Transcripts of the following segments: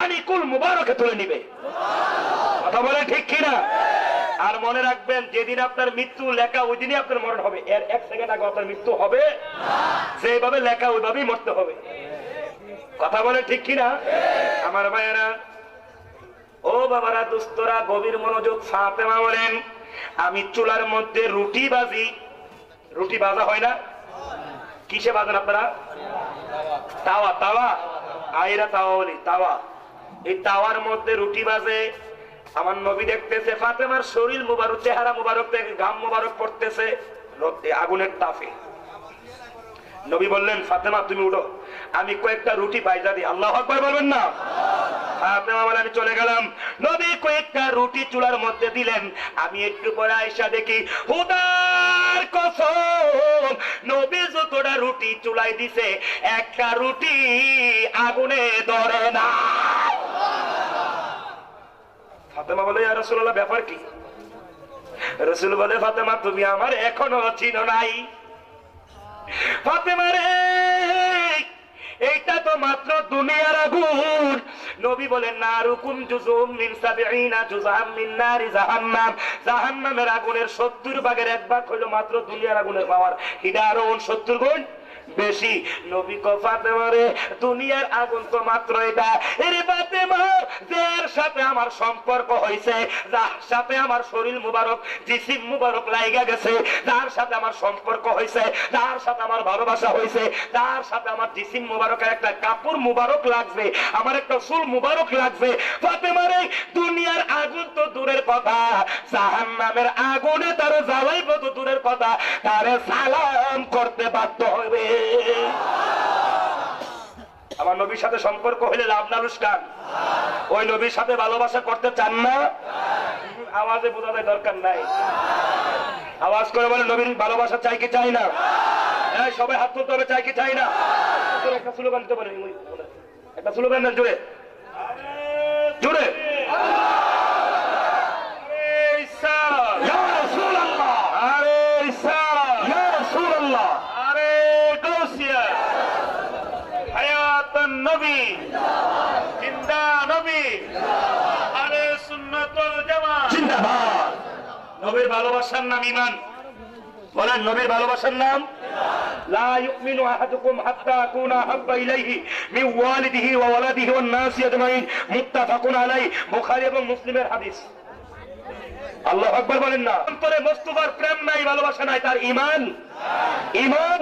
খানিকুল মুবারকে তুলে নিবে। কথা বলে ঠিক কিনা? আর মনে রাখবেন, যেদিন আপনার মৃত্যু লেখা ওই দিনই আপনার মরণ হবে, এর 1 সেকেন্ড আগে আপনার মৃত্যু হবে যেভাবে লেখা ওইভাবেই মরতে হবে। কথা বলে ঠিক কিনা? আমার ভাইয়েরা, ও বাবারা, দুস্তরা, গভীর মনোযোগ। ফাতেমা বলেন, আমি চুলার মধ্যে রুটি ভাজি। রুটি ভাজা হয় না? কিসে ভাজেন আপনারা? তাওয়া। তাওয়া, আইরা তাওয়া বলি, তাওয়া। এই তাওয়ার মধ্যে রুটি ভাজে। আমার নবী দেখতেছে ফাতেমার শরীর মুবারক, চেহারা মুবারক থেকে ঘাম মুবারক পড়তেছে আগুনের তাপে। নবী বললেন, ফাতেমা তুমি উঠো, আমি কয়েকটা রুটি ভাজা দিই। আল্লাহু আকবার বলবেন না? ফাতেমা বলে, আমি চলে গেলাম। নবী কয়েকটা রুটি চুলার মধ্যে দিলেন। আমি একটু পরে আয়েশা দেখি, খোদার কসম, নবী যতটা রুটি চুলায় দিছে একটা রুটি আগুনে ধরে না। ফাতেমা বলে, ইয়া রাসূলুল্লাহ, ব্যাপার কি? রাসূল বলে, ফাতেমা তুমি আমার এখনো চিনো নাই। ফাতেমা রে, এইটা তো মাত্র দুনিয়ার আগুন। নবী বলেন, নারুকুম জুজুম মিন ৭০ জুজআম মিন নারি জাহান্নাম। জাহান্নামের আগুনের ৭০ ভাগের ১ ভাগ হলো মাত্র দুনিয়ার আগুনের পাওয়ার। এটা আরো ৭০ গুণ বেশি। নবী কো, ফাতেমা রে, দুনিয়ার আগুন তো মাত্র এটা। এরে ফাতেমা, যার সাথে আমার সম্পর্ক হইছে, যার সাথে আমার শরীর মুবারক, জিসিম মুবারক লাগা গেছে, যার সাথে আমার সম্পর্ক হইছে, যার সাথে আমার ভালোবাসা হইছে, যার সাথে আমার জিসিম মুবারকের একটা কাপড় মুবারক লাগবে, আমার একটা চুল মুবারক লাগবে, ফাতেমা রে, দুনিয়ার আগুন তো দূরের কথা, জাহান্নামের আগুনে তার জ্বালাইব তো দূরের কথা, তারে সালাম করতে বাধ্য হবে। আমার নবীর সাথে সম্পর্ক হইলে লাভ না লুস্কান? ওই নবীর সাথে ভালোবাসা করতে চান না? আওয়াজে বোঝানোর দরকার নাই, আওয়াজ করে বলে, নবীর ভালোবাসা চাই কি চাই না? হ্যাঁ, সবাই হাত তুলতে হবে, চাই কি চাই না? একটা স্লোগান দিতে পারে, একটা স্লোগান দেন জোরে জোরে। নবী জিন্দা, নবী আলে সুন্নাতুল জামাত জিন্দাবাদ। নবীর ভালোবাসার নাম ঈমান। বলেন, নবীর ভালোবাসার নাম লা ইউমিনু আহাদুকুম হাত্তা আকুনা আহাব্বা ইলাইহি মিন ওয়ালিদিহি ওয়া ওয়ালাদিহি ওয়ান নাসি আজমাইন, মুত্তাফাকুন আলাইহি, বুখারী এবং মুসলিমের হাদিস। আল্লাহু আকবার বলেন না? অন্তরে মুস্তাফার প্রেম নাই, ভালোবাসা নাই, তার ঈমান। ঈমান।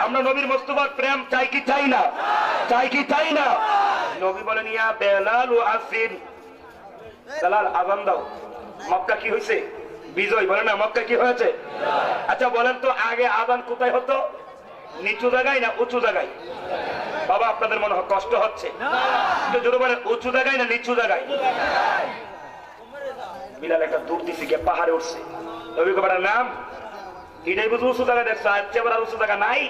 আমরা নবীর মুস্তাফার প্রেম চাই কি চাই না? চাই কি চাই না? নবী বলেন, ইয়া বেলাল আযিন, বেলাল আযান দাও। মক্কা কি হইছে? বিজয়। বলেন না, মক্কা কি হয়েছে? আচ্ছা বলেন তো, আগে আযান কোথায় হতো? নিচু জায়গায় না উঁচু জায়গায়? বাবা, আপনাদের মনে হয় কষ্ট হচ্ছে, একটু জোরে বলেন, উঁচু জায়গায় না নিচু জায়গায়? বিলাল একটা দূর দিছে গিয়ে পাহাড়ে উঠছে। নবী কবার নাম এটাই বুঝি উঁচু জায়গায় দেখছো, এর চেয়ে বড় উঁচু জায়গা নাই?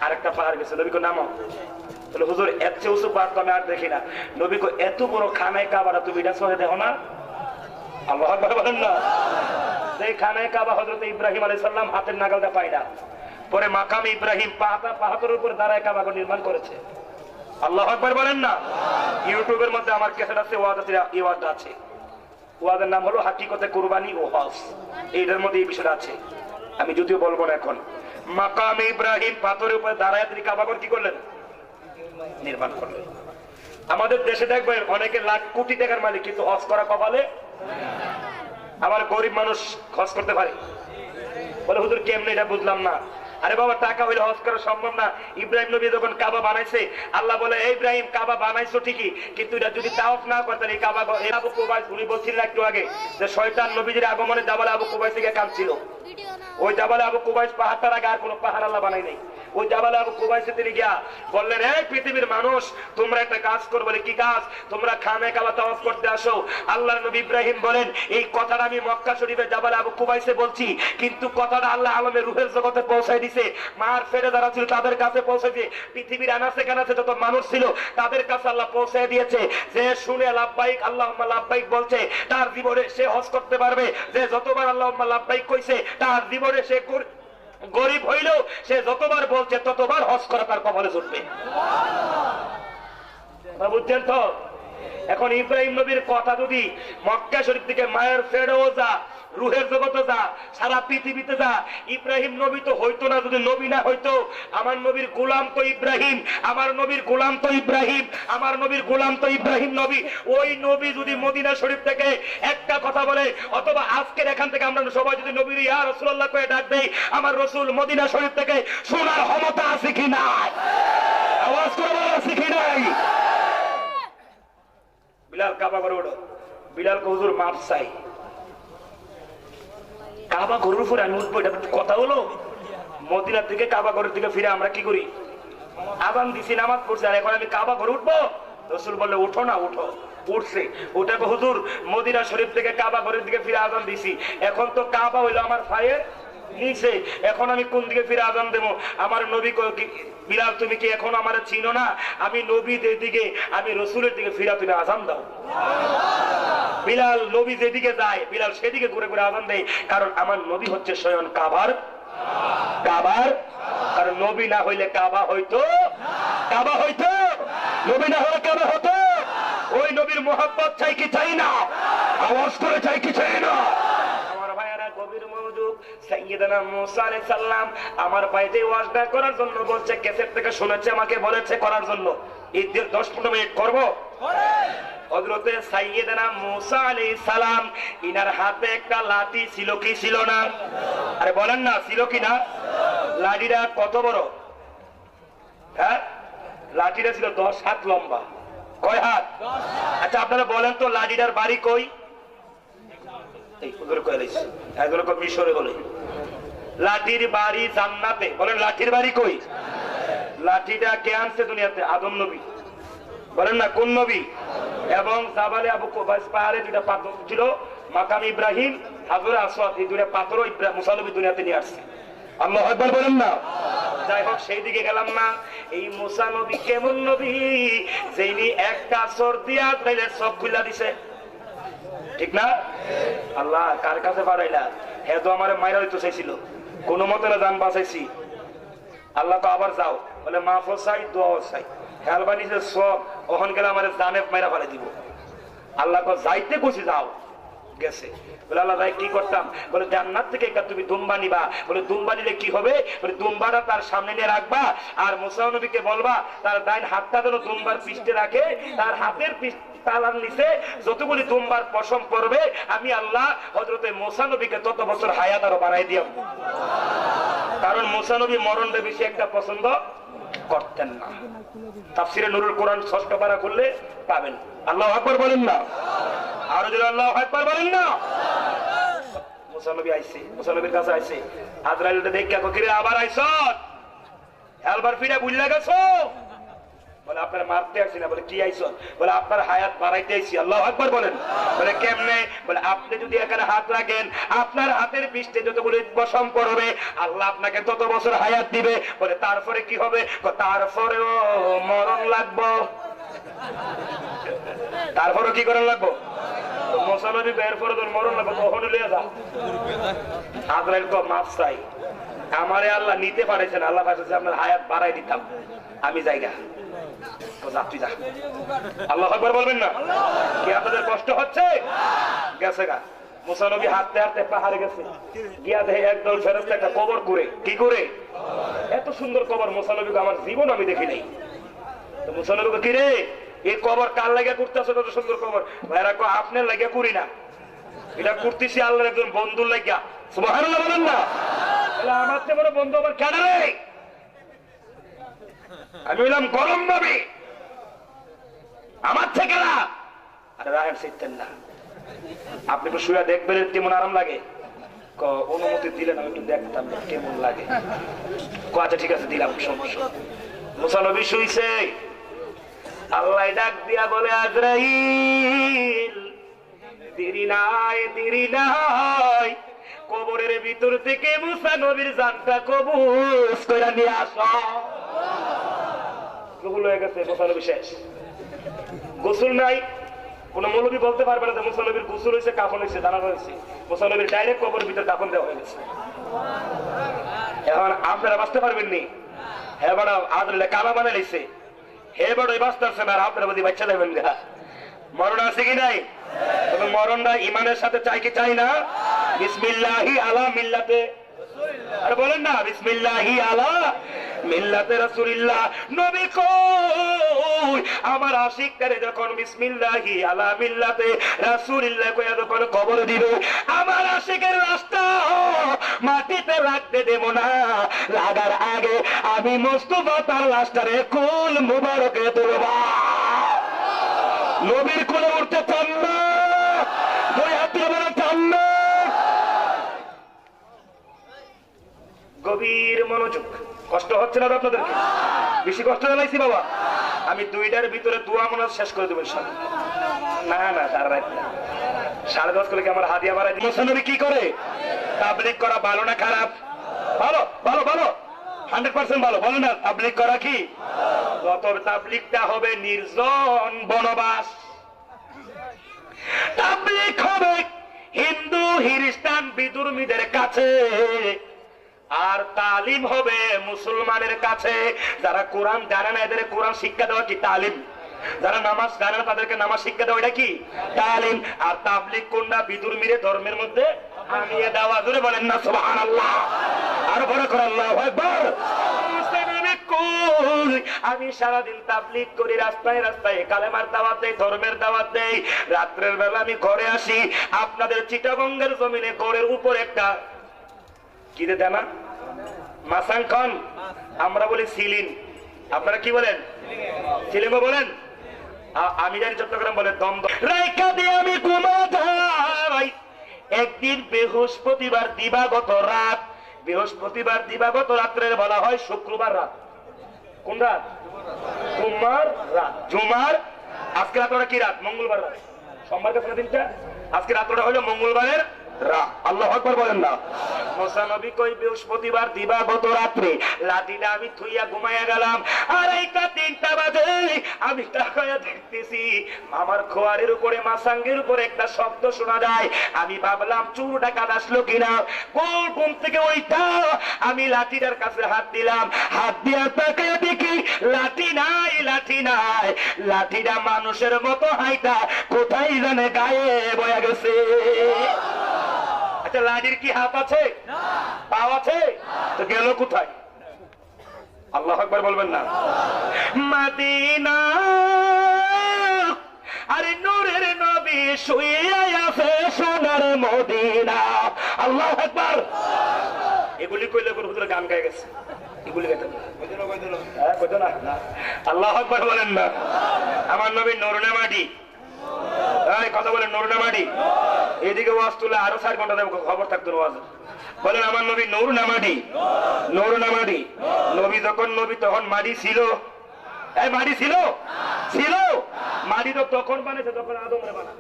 আরেকটা পাহাড় গেছে। নবী কো নামো। বলে, হুজুর, এর চেয়ে উঁচু পাহাড় তো আমি আর দেখি না। নবী কো, এত বড় খানায় কাবা তুমি এটা চোখে দেখো না? আল্লাহু আকবার বলেন না? সেই খানায় কাবা হযরত ইব্রাহিম আলাইহিস সালাম হাতের নাগালটা পায় না, পরে মাকাম ইব্রাহিম পাহাড়ের উপর দাঁড়ায় কাবা নির্মাণ করেছে। আল্লাহু আকবার বলেন না? ইউটিউবের মধ্যে আমার ক্যাসেট আছে, ওয়াজ আছে, এই ওয়াজটা আছে। ওয়াজের নাম হলো হাকিকতে কুরবানি ও হজ। এইটার মধ্যে এই বিষয়টা আছে, আমি যদিও বলবো না এখন। মাকাম ইব্রাহিম পাথরের উপরে দাঁড়ায় তিনি কাবাগর কি করলেন? নির্মাণ করলেন। আমাদের দেশে দেখবেন অনেকে লাখ কোটি টাকার মালিক, কিন্তু হজ করা কপালে। আবার গরিব মানুষ হজ করতে পারে। বলে, হুজুর কেমনে? এটা বুঝলাম না। আরে বাবা, টাকা হইলে হজ করা সম্ভব না। ইব্রাহিম নবী যখন কাবা বানাইছে, আল্লাহ বলে, ইব্রাহিম কাবা বানাইছো ঠিকই, কিন্তু এটা যদি তাওয়াফ না করতেন এই কাবা। আবু কুবাইস, উনি বলছিলেন একটু আগে যে শয়তান নবীজির আগমনে জাবালে আবু কুবাইস থেকে কাঁদছিল। ওই জাবালে আবু কুবাইস পাহাড়টার আগে আর কোনো পাহাড় আল্লাহ বানাই নাই। ওই জাবালে আবু কুবাইসে তিনি গিয়া বললেন, এই পৃথিবীর মানুষ, তোমরা একটা কাজ করো। বলে, কি কাজ? তোমরা খানে কাবা তাওয়াফ করতে আসো। আল্লাহর নবী ইব্রাহিম বলেন, এই কথাটা আমি মক্কা শরীফে জাবালে আবু কুবাইসে বলছি, কিন্তু কথাটা আল্লাহ আলমের রুহের জগতে পৌঁছায় দিছে। মার ফেরে যারা ছিল তাদের কাছে পৌঁছেছে, পৃথিবীর আনাচে কানাচে যত মানুষ ছিল তাদের কাছে আল্লাহ পৌঁছে দিয়েছে। যে শুনে লাব্বাইক আল্লাহুম্মা লাব্বাইক বলছে, তার জীবনে সে হজ করতে পারবে। যে যতবার আল্লাহুম্মা লাব্বাইক কইছে, তার জীবনে সে গরিব হইলেও সে যতবার বলছে ততবার হজ করা তার কপালে জুটবে। বুঝছেন তো? এখন ইব্রাহিম নবীর কথা যদি মক্কা শরীফ থেকে মায়ের ফেরেও যা, রুহের জগতে যা, সারা পৃথিবীতে যা, ইব্রাহিম নবী তো হইতো না যদি নবী না হইতো। আমার নবীর গোলাম তো ইব্রাহিম, আমার নবীর গোলাম তো ইব্রাহিম, আমার নবীর গোলাম তো ইব্রাহিম নবী। ওই নবী যদি মদিনা শরীফ থেকে একটা কথা বলে, অথবা আজকের এখান থেকে আমরা সবাই যদি নবীর ইয়া রাসূলুল্লাহ করে ডাক দেই, আমার রাসূল মদিনা শরীফ থেকে শোনার ক্ষমতা আছে কি নাই? আওয়াজ করে বলা আছে কি নাই? বিলাল কাবা করে ওঠো, বিলাল হুজুর মাপ চাই। কাবা ঘরের উপরে আমি উঠবো, এটা কথা হলো? মদিনা থেকে কাবা ঘরের দিকে ফিরে আমরা কি করি? আযান দিছি, নামাজ পড়ছি, আর এখন আমি কাবা ঘরে উঠবো? রাসূল বললে উঠো না, উঠো। উঠছে, ওটা হুজুর মদিনা শরীফ থেকে কাবা ঘরের দিকে ফিরে আযান দিছি, এখন তো কাবা হইলো আমার পায়ের নিচে, এখন আমি কোন দিকে ফিরে আযান দেবো? আমার নবী বিলাল তুমি কি এখন আমার চিনো না? আমি নবী যেদিকে, আমি রাসূলের দিকে ফিরা, তুমি আযান দাও। বিলাল নবী যেদিকে যায়, বিলাল সেদিকে ঘুরে ঘুরে আযান দেয়, কারণ আমার নবী হচ্ছে স্বয়ং কাবার। কারণ নবী না হইলে কাবা হইতো, কাবা হইতো, নবী না হলে কাবা হতো। ওই নবীর মোহাব্বত চাই কি চাই না? আওয়াজ করে চাই কি চাই না? আমার ভাইয়েরা গভীর মনোযোগ। সাইয়্যিদানা মুসা আলাইহিস সালাম আমার ভাইতে ওয়াজটা করার জন্য বলছে, ক্যাসেট থেকে শুনেছে, আমাকে বলেছে করার জন্য। এই 10-15 মিনিট করব। হযরতে সাইয়্যিদানা মুসা আলাইহিস সালাম ইনার হাতে একটা লাঠি ছিল কি ছিল না? আরে বলেন না, ছিল কি না? লাঠিটা কত বড়? হ্যাঁ, লাঠিটা ছিল 10 হাত লম্বা। কয় হাত? আচ্ছা আপনারা বলেন তো লাঠিটার বাড়ি কই? এই হুজুর কই লাইছে, এগুলো কো মিশরে বলে। লাঠির বাড়ি জান্নাতে। বলেন লাঠির বাড়ি কই? লাঠিটা কে আনছে দুনিয়াতে? আদম নবী। বলেন না কোন নবী? এবং জাবালে আবু কুবাইস পাহাড়ে দুইটা পাথর ছিল, মাকাম ইব্রাহিম, হাজরে আসওয়াদ, এই দুইটা পাথরও মুসা নবী দুনিয়াতে নিয়ে আসছে। আল্লাহু আকবার বলেন না। যাই হোক, সেই দিকে গেলাম না। এই মুসা নবী কেমন নবী, যিনি একটা সর্দি আইলে সব খুলে দিছে, ঠিক না? আল্লাহ কার কাছে পাঠাইলা? হে তো আমার মাইরা হইতে চাইছিল, কোনো মতে না জান বাঁচাইছি। আল্লাহ তো আবার যাও বলে মাফও চাই, দোয়াও চাই। হেলবানি যে সব ওখান গেলে আমার জানে মাইরা ফেলে দিব। আল্লাহ তো যাইতে কইছি, যাও, গেছে। বলে আল্লাহ ভাই কি করতাম? বলে জান্নাত থেকে একটা তুমি দুম্বা নিবা। বলে দুম্বা নিলে কি হবে? বলে দুম্বাটা তার সামনে নিয়ে রাখবা, আর মুসা নবীকে বলবা তার ডাইন হাতটা যেন দুম্বার পৃষ্ঠে রাখে, তার হাতের তালার নিচে যতগুলি দুম্বার পশম পড়বে, আমি আল্লাহ হযরতে মুসা নবীকে তত বছর হায়াত আরো বাড়াই দিলাম। কারণ মুসা নবী মরণটা বেশি একটা পছন্দ করতেন না। তাফসিরে নুরুল কোরআন 6টা পারা করলে পাবেন। আল্লাহু আকবার বলেন না। আর যদি আল্লাহু আকবার বলেন না। মুসা নবী আইছে, মুসা নবীর কাছে আইছে, আজরাইলটা দেখে কইরে আবার আইছো, হেলবার ফিরে বুঝলা গেছো? বলে আপনার মারতে আসি না। বলে কি আইছো? বলে আপনার হায়াত বাড়াইতে আইছি। আল্লাহু আকবার বলেন। বলে কেমনে? বলে আপনি যদি এখানে হাত রাখেন, আপনার হাতের পৃষ্ঠে যতগুলো পশম পড়বে, আল্লাহ আপনাকে তত বছর হায়াত দিবে। বলে তারপরে কি হবে? তারপরেও মরণ লাগবো। তারপরে কি করার লাগবো? মুসা নবী বের করে তোর মরণ লাগবো, তখন লিয়ে যা। আজরাইল তো মাফ চাই, আমারে আল্লাহ নিতে পারেছেন, আল্লাহ পাঠাচ্ছে আপনার হায়াত বাড়াই দিতাম, আমি জায়গা আল্লাহু আকবার বলবেন না। কি আপনাদের কষ্ট হচ্ছে? গেছে গা। মুসা নবী হাঁটতে হাঁটতে পাহাড়ে গেছে, গিয়া দেখে একদল ফেরেশতা একটা কবর করে। কি করে? এত সুন্দর কবর মুসা নবীকে আমার জীবন আমি দেখি নাই। তো মুসা নবীকে কি রে, এই কবর কার লাগিয়া করতেছে? এত সুন্দর কবর। ভাইরা কো আপনার লাগিয়া করি না, এটা করতেছি আল্লাহর একজন বন্ধুর লাগিয়া। সুবহানাল্লাহ বলেন না। আমার চেয়ে বড় বন্ধু আমার কেন রে? আমি বললাম গরম নবী, আমার থেকে না। আরে রাহেন শিখতেন না, আপনি তো শুয়ে দেখবেন কেমন আরাম লাগে। অনুমতি দিলেন, আমি একটু দেখতাম কেমন লাগে। আচ্ছা ঠিক আছে, দিলাম, সমস্যা। মুসা নবী শুইছে, আল্লাহ ডাক দিয়া বলে আজরাইল দেরি নাই, দেরি নাই, কবরের ভিতর থেকে মুসা নবীর জানটা কবজ করে নিয়ে আসো। গোসল হয়ে গেছে, মুসা নবী শেষ। গোসল নাই, কোন মৌলবী বলতে পারবে না যে মুসা নবীর গোসল হয়েছে, কাফন হয়েছে, জানানো হয়েছে। মুসা নবীর ডাইরেক্ট কবরের ভিতরে কাফন দেওয়া হয়ে গেছে। এখন আপনারা বাঁচতে পারবেন নি? হ্যাঁ বড় আদলে কালা বানাইছে, হে বড় বাঁচতে পারছে না, আর আপনারা বদি বাচ্চা দেবেন গা। আছে কি নাই? তবে মরণটা ইমানের সাথে চাই কি চাই না? বিসমিল্লাহি আলা মিল্লাতে, আর বলেন না বিসমিল্লাহি আলা মিল্লাতে রাসূলুল্লাহ। নবী কই আমার আশিকদের যখন বিসমিল্লাহি আলা মিল্লাতে রাসূলুল্লাহ কইয়া যখন কবর দিবে, আমার আশিকের লাশটা মাটিতে লাগতে দেব না। লাগার আগে আমি মুস্তাফা তার লাশটারে কুল মুবারকে তুলব। নবীর কোলে উঠতে চান না? দুই হাত দিয়ে বলে চান না? গভীর মনোযোগ। কষ্ট হচ্ছে না আপনাদেরকে? বেশি কষ্ট জানাইছি বাবা? আমি দুইটার ভিতরে দোয়া মোনাজাত শেষ করে দেবো ইনশাআল্লাহ। না না সারা রাত না, 10:30 করে কি আমার হাদিয়া বাড়াই দিই? মুসলমান কি করে? তাবলীগ করা ভালো না খারাপ? ভালো ভালো ভালো, 100% ভালো। বলো না তাবলীগ করা কি? যত তাবলীগটা হবে নির্জন বনবাস, তাবলীগ হবে হিন্দু খ্রিস্টান বিধর্মীদের কাছে, আর তালিম হবে মুসলমানের কাছে। যারা কোরআন জানে না এদের কোরআন শিক্ষা দেওয়া কি তালিম? যারা নামাজ জানে না তাদেরকে নামাজ শিক্ষা দেওয়া এটা কি তালিম? আর তাবলীগ কোনটা? বিধর্মীর ধর্মের মধ্যে আনিয়ে দেওয়া। জোরে বলেন না সুবহানাল্লাহ, আর বড় করে আল্লাহু আকবার। আমি সারাদিন তাবলীগ করি, রাস্তায় রাস্তায় কালেমার দাওয়াত দেই, ধর্মের দাওয়াত দেই। রাত্রের বেলা আমি ঘরে আসি, আপনাদের চিটাগঙ্গের জমিনে ঘরের উপর একটা কি দে দেনা মাসাং খান, আমরা বলি সিলিন, আপনারা কি বলেন? সিলিমও বলেন। আমি জানি চট্টগ্রাম বলে দম রাইখা দিয়ে আমি ঘুমাই। একদিন বৃহস্পতিবার দিবাগত রাত, বৃহস্পতিবার দিবাগত রাত্রের বলা হয় শুক্রবার রাত। কোন রাত? জুমার রাত। জুমার আজকে রাতটা কি রাত? মঙ্গলবার রাত। সোমবার কাছে দিনটা, আজকে রাতটা হলো মঙ্গলবারের রাত। আল্লাহু আকবার বলেন না। মুসা নবী কই বৃহস্পতিবার দিবাগত রাত্রে লাঠিটা আমি থুইয়া ঘুমাইয়া গেলাম। আর এইটা 3টা বাজে আমি তাকায়া দেখতেছি আমার খোয়ারের উপরে মাসাঙ্গের উপরে একটা শব্দ শোনা যায়। আমি ভাবলাম চোর ডাকাত আসলো কিনা। কোন ঘুম থেকে ওইটা আমি লাঠিটার কাছে হাত দিলাম, হাত দিয়া তাকায়া দেখি লাঠি নাই, লাঠি নাই। লাঠিটা মানুষের মতো হাইটা কোথায় জানে গায়ে বয়া গেছে। আচ্ছা লাঠির কি হাত আছে? পা আছে? তো গেল কোথায়? আল্লাহু আকবার বলবেন না? মদিনা আরে নূরের নবী শুয়ে আছে সোনার মদিনা। আল্লাহু আকবার। এগুলি কইলে হুজুর গান গায় গেছে, এগুলি গাইতে হ্যাঁ কইতো না। আল্লাহু আকবার বলেন না। আমার নবী নূরুল মাটি, এই কথা বলেন নূরুল মাটি। এদিকে ওয়াজ তুলে আরো 4 ঘন্টা দেব, খবর থাকতো ওয়াজ। বলেন আমার নবী নূরুল মাটি, নূরুল মাটি। নবী যখন নবী তখন মাটি ছিল? এই মাটি ছিল? ছিল। মাটি তো তখন বানাইছে যখন আদমরে বানায়।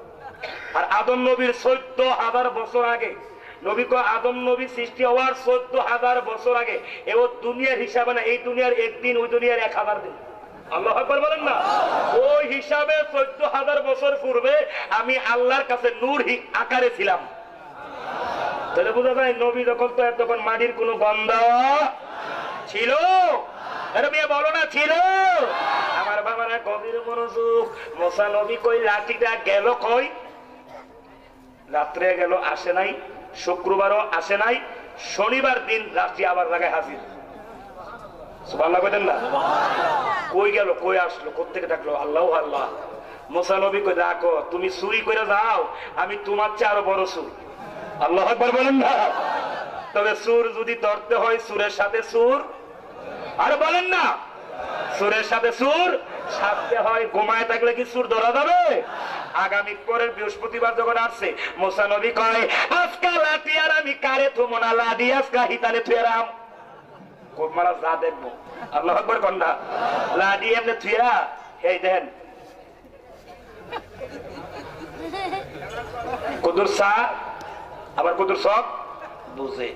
আর আদম নবীর 14,000 বছর আগে, নবী কো আদম নবী সৃষ্টি হওয়ার 14,000 বছর আগে। এ ও দুনিয়ার হিসাবে না, এই দুনিয়ার একদিন, ওই দুনিয়ার 1000 দিন। আল্লাহু আকবার বলেন না। ওই হিসাবে 14,000 বছর পূর্বে আমি আল্লাহর কাছে নূর আকারে ছিলাম। তাহলে বুঝা যায় নবী যখন তো তখন মাটির কোনো গন্ধ ছিল? বলো না ছিল? আমার বাবারা গভীর মনোযোগ। মুসা নবী কই লাঠিটা গেল কই? রাত্রে গেল, আসে নাই। শুক্রবারও আসে নাই। শনিবার দিন লাঠি আবার জায়গায় হাজির। সুবহানাল্লাহ বলেন না। কই গেল, কই আসলো, কোত্থেকে ডাকলো? আল্লাহ আল্লাহ। মুসা নবী কই দেখো তুমি চুরি করে যাও, আমি তোমার চেয়ে আরো বড় চুর। আল্লাহু আকবার বলেন না। তবে চুর যদি ধরতে হয় চুরের সাথে চুর, আর বলেন না চুরের সাথে চুর সাথে হয়। ঘুমায় থাকলে কি চুর ধরা যাবে? আগামী পরের বৃহস্পতিবার যখন আসছে মুসা নবী কয় আজকে লাঠি আর আমি কারে থুমো না, লাঠি আজকে হিতালে থুয়েরাম। কোরমারা যা দেখবো। আল্লাহু আকবার কন্যা। লাঠি এমনি থুয়া এই দেন কুদুর সা আবার কুদুর সব বুঝে।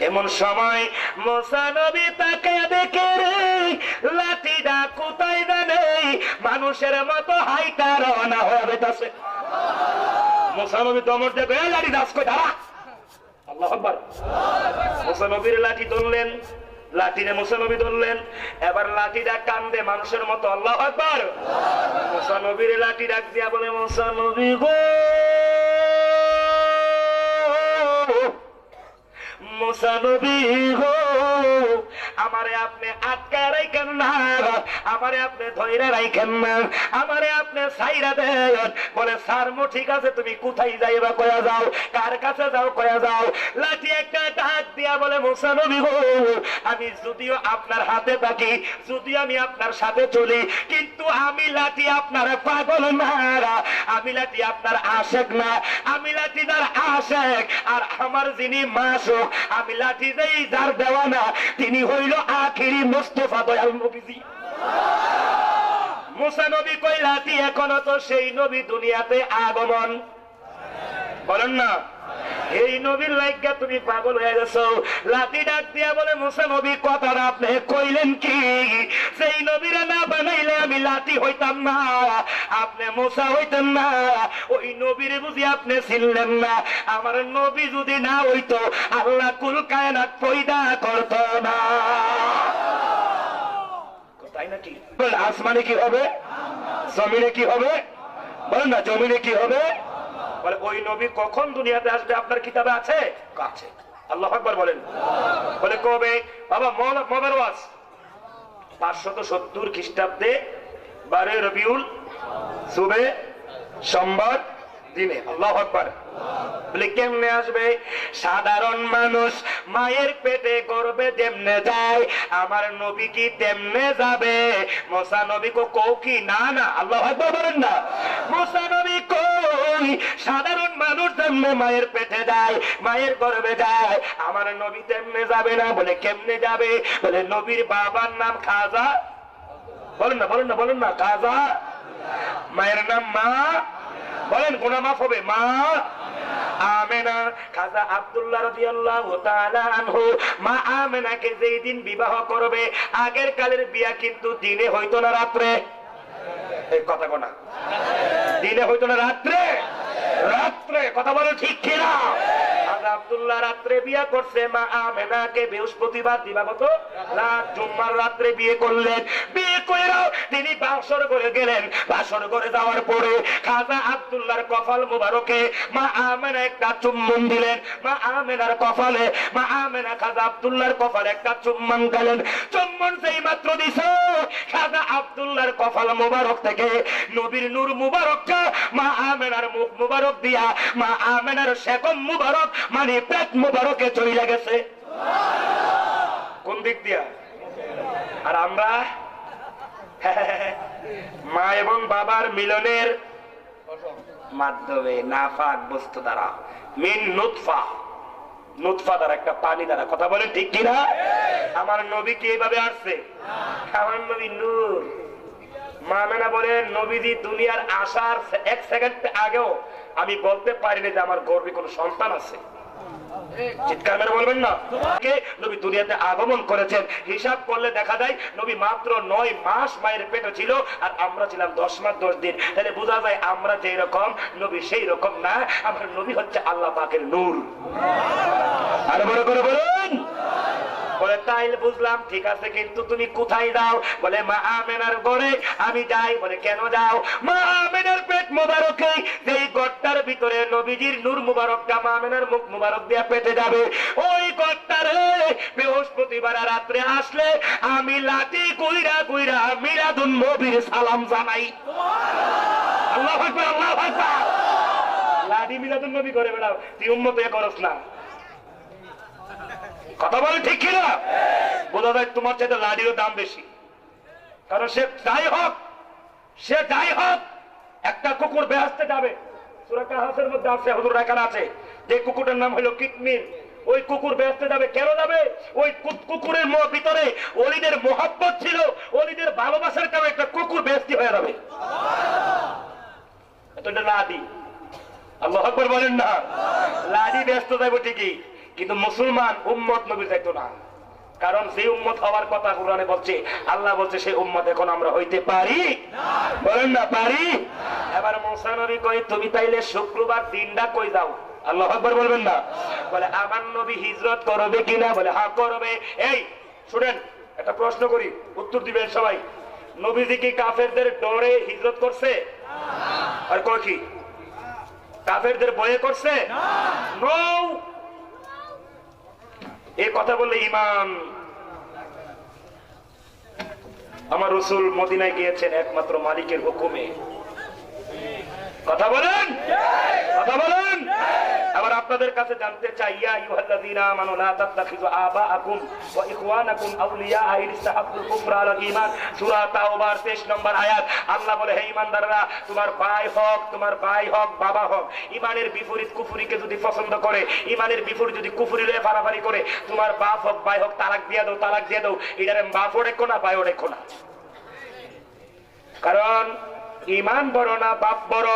এমন সময় মুসা নবী তাকে দেখে রে লাঠিটা কোথায় জানে মানুষের মতো হাইটা রওনা হয়ে বেতাছে। মুসা নবী দমর দেখে লাঠি দাস কই দাঁড়া। আল্লাহু আকবার। মুসা নবীর লাঠি ধরলেন, লাঠিরে মুসা নবী ধরলেন, এবার লাঠিটা কান্দে মানুষের মতো, আল্লাহু আকবার। মুসা নবীর লাঠি ডাক দিয়া বলে, মুসা নবী গো, মুসা নবী গো, আমারে আপনি আটকায় রাখেন না, আমারে আপনি ধইরা রাখেন না, আমারে আপনি ছাইরা দেন। বলে সারমো, ঠিক আছে, তুমি কোথায় যাইবা কয়া যাও, কার কাছে যাও কয়া যাও। লাঠি একটা ডাক দিয়া বলে, মুসা নবী গো, আমি যদিও আপনার হাতে থাকি, যদিও আমি আপনার সাথে চলি, কিন্তু আমি লাঠি আপনার পাগল না, আমি লাঠি আপনার আশেক না, আমি লাঠি তার আশেক। আর আমার যিনি মাসুক, আমি লাঠি যেই যার দেওয়ানা, তিনি হইল আখিরি মুস্তাফা দয়াল নবীজি। মুসা নবী কই, লাঠি এখনো তো সেই নবী দুনিয়াতে আগমন বলেন না, এই নবীর লাইগা তুমি পাগল হয়ে গেছো। লাঠি ডাক দিয়া বলে, মুসা নবী কথাটা আপনি কইলেন কি, সেই নবীরা না বানাইলে আমি লাঠি হইতাম না, আপনি মুসা হইতেন না, ওই নবীরে বুঝি আপনি চিনলেন না। আমার নবী যদি না হইতো, আল্লাহ কুল কায়নাত পয়দা করত না, তাই নাকি? আসমানে কি হবে, জমিনে কি হবে বলেন না, জমিনে কি হবে? বলে ওই নবী কখন দুনিয়াতে আসবে আপনার কিতাবে আছে? আছে। আল্লাহু আকবার বলেন। বলে কবে? বাবা মৌলার ওয়াজ 570 খ্রিস্টাব্দে 12 রবিউল সুবে সোমবার দিনে। আল্লাহু আকবার। বলে কেমনে আসবে? সাধারণ মানুষ মায়ের পেটে গর্ভে যেমনে যায়, আমার নবী কি তেমনে যাবে? মুসা নবী কও কি? না না, আল্লাহু আকবার বলেন না। মুসা নবী কই, সাধারণ মানুষ যেমনে মায়ের পেটে যায়, মায়ের গর্ভে যায়, আমার নবী তেমনে যাবে না। বলে কেমনে যাবে? বলে নবীর বাবার নাম খাজা, বলেন না বলেন না বলেন না, খাজা। মায়ের নাম মা, বলেন গুনাহ মাফ হবে, মা আমেনা। খাজা আব্দুল্লাহ রাদিয়াল্লাহু তাআলা আনহু মা আমেনাকে যেই দিন বিবাহ করবে, আগের কালের বিয়া কিন্তু দিনে হইতো না রাত্রে, এই কথা কোনা, দিনে হইতো না রাত্রে, রাত্রে, কথা বলে ঠিক কিনা? খাজা আব্দুল্লাহ রাত্রে বিয়া করছে, মা আমেনাকে বৃহস্পতিবার দিবাগত রাত জুম্মার রাত্রে বিয়ে করলেন। বিয়ে কইরাও তিনি বাসর করে গেলেন। বাসর করে যাওয়ার পরে খাজা আব্দুল্লাহর কপাল মুবারকে মা আমেনা একটা চুম্বন দিলেন। মা আমেনার কপালে, মা আমেনা খাজা আব্দুল্লাহর কপালে একটা চুম্বন দিলেন। চুম্বন যেই মাত্র দিছে, খাজা আব্দুল্লাহর কপাল মুবারক থেকে নবীর নূর মুবারকটা মা আমেনার মুখ মুবারক দিয়া মা আমেনার শেকম মুবারক মানে পেট মুবারকে চলে গেছে। কোন দিক দিয়া? আর আমরা মা এবং বাবার মিলনের মাধ্যমে নাফাক বস্তু দ্বারা, মিন নুতফা, নুতফা দ্বারা, একটা পানি দ্বারা, কথা বলেন ঠিক কিনা? আমার নবী কি এইভাবে আসছে? আমার নবী নূর। মা আমেনা বলেন, নবীজি দুনিয়ার আসার 1 সেকেন্ড আগেও আমি বলতে পারিনি যে আমার গর্ভে কোনো সন্তান আছে। চিৎকার মেরে বলবেন না। নবী দুনিয়াতে আগমন করেছেন, হিসাব করলে দেখা যায় নবী মাত্র 9 মাস মায়ের পেটে ছিল, আর আমরা ছিলাম 10 মাস 10 দিন। তাহলে বোঝা যায় আমরা যেই রকম, নবী সেই রকম না। আমার নবী হচ্ছে আল্লাহ পাকের নূর। আর বড় করে বলুন। বলে তাইলে বুঝলাম, ঠিক আছে, কিন্তু তুমি কোথায় যাও? বলে মা আমেনার ঘরে আমি যাই। বলে কেন যাও? মা আমেনার পেট মুবারকে যেই গড়টার ভিতরে নবীজির নূর মুবারকটা মা আমেনার মুখ মুবারক দিয়ে পেটে যাবে, ওই গড়টারে বৃহস্পতিবার রাত্রে আসলে আমি লাঠি কইরা কইরা মিলাদুন নবীর সালাম জানাই। আল্লাহু আকবার, আল্লাহু আকবার। লাঠি মিলাদুন নবী করে বেড়াও, তুই উম্মত এ করস না। কথা বলে ঠিক কিনা? বোঝা যায় তোমার চাইতে লাঠিরও দাম বেশি। কারণ সে যাই হোক, সে যাই হোক, একটা কুকুর বেহেশতে যাবে, সূরা কাহাফের মধ্যে আছে, হুজুর এখানে আছে, যে কুকুরটার নাম হলো কিতমির। ওই কুকুর বেহেশতে যাবে, কেন যাবে? ওই কুকুরের ভিতরে ওলিদের মোহাব্বত ছিল, ওলিদের ভালোবাসার কারণে একটা কুকুর বেহেশতি হয়ে যাবে। এটা লাঠি। আল্লাহু আকবার বলেন না। লাঠি বেহেশতে যাবে ঠিকই, কিন্তু মুসলমান উম্মত নবী যাইতো না। কারণ যে উম্মত হওয়ার কথা কোরআনে বলছে, আল্লাহ বলছে সেই উম্মত এখন আমরা হইতে পারি, বলেন না পারি। এবার মুসা নবী কই, তুমি তাইলে শুক্রবার দিনটা কই যাও? আল্লাহু আকবার বলবেন না। বলে আমার নবী হিজরত করবে কিনা? বলে হ্যাঁ করবে। এই শুনেন, একটা প্রশ্ন করি, উত্তর দিবেন সবাই। নবীজি কি কাফেরদের ডরে হিজরত করছে? আর কয় কি কাফেরদের ভয়ে করছে? নো। এই কথা বললে ইমান। আমার রাসূল মদিনায় গিয়েছেন একমাত্র মালিকের হুকুমে। কথা বলেন, কথা বলেন। আবার আপনাদের কাছে জানতে চাই, ইয়া আইয়ুহাল্লাযীনা আমানু লা তাত্তাখিযু আবাআকুম ওয়া ইখওয়ানাকুম আউলিয়া ইন ইসতাহাব্বুল কুফরা আলাল ঈমান। সূরা তাওবার 23 নম্বর আয়াত। আল্লাহ বলে, হে ঈমানদাররা, তোমার ভাই হোক বাবা হোক, ঈমানের বিপরীত কুফরিকে যদি পছন্দ করে, ঈমানের বিপরীত যদি কুফরি লয়ে ফারাফারি করে, তোমার বাপ হোক ভাই হোক, তালাক দিয়ে দাও। এটারে বাপও রেখো না, ভাইও রেখো না। কারণ ঈমান বড় না বাপ বড়?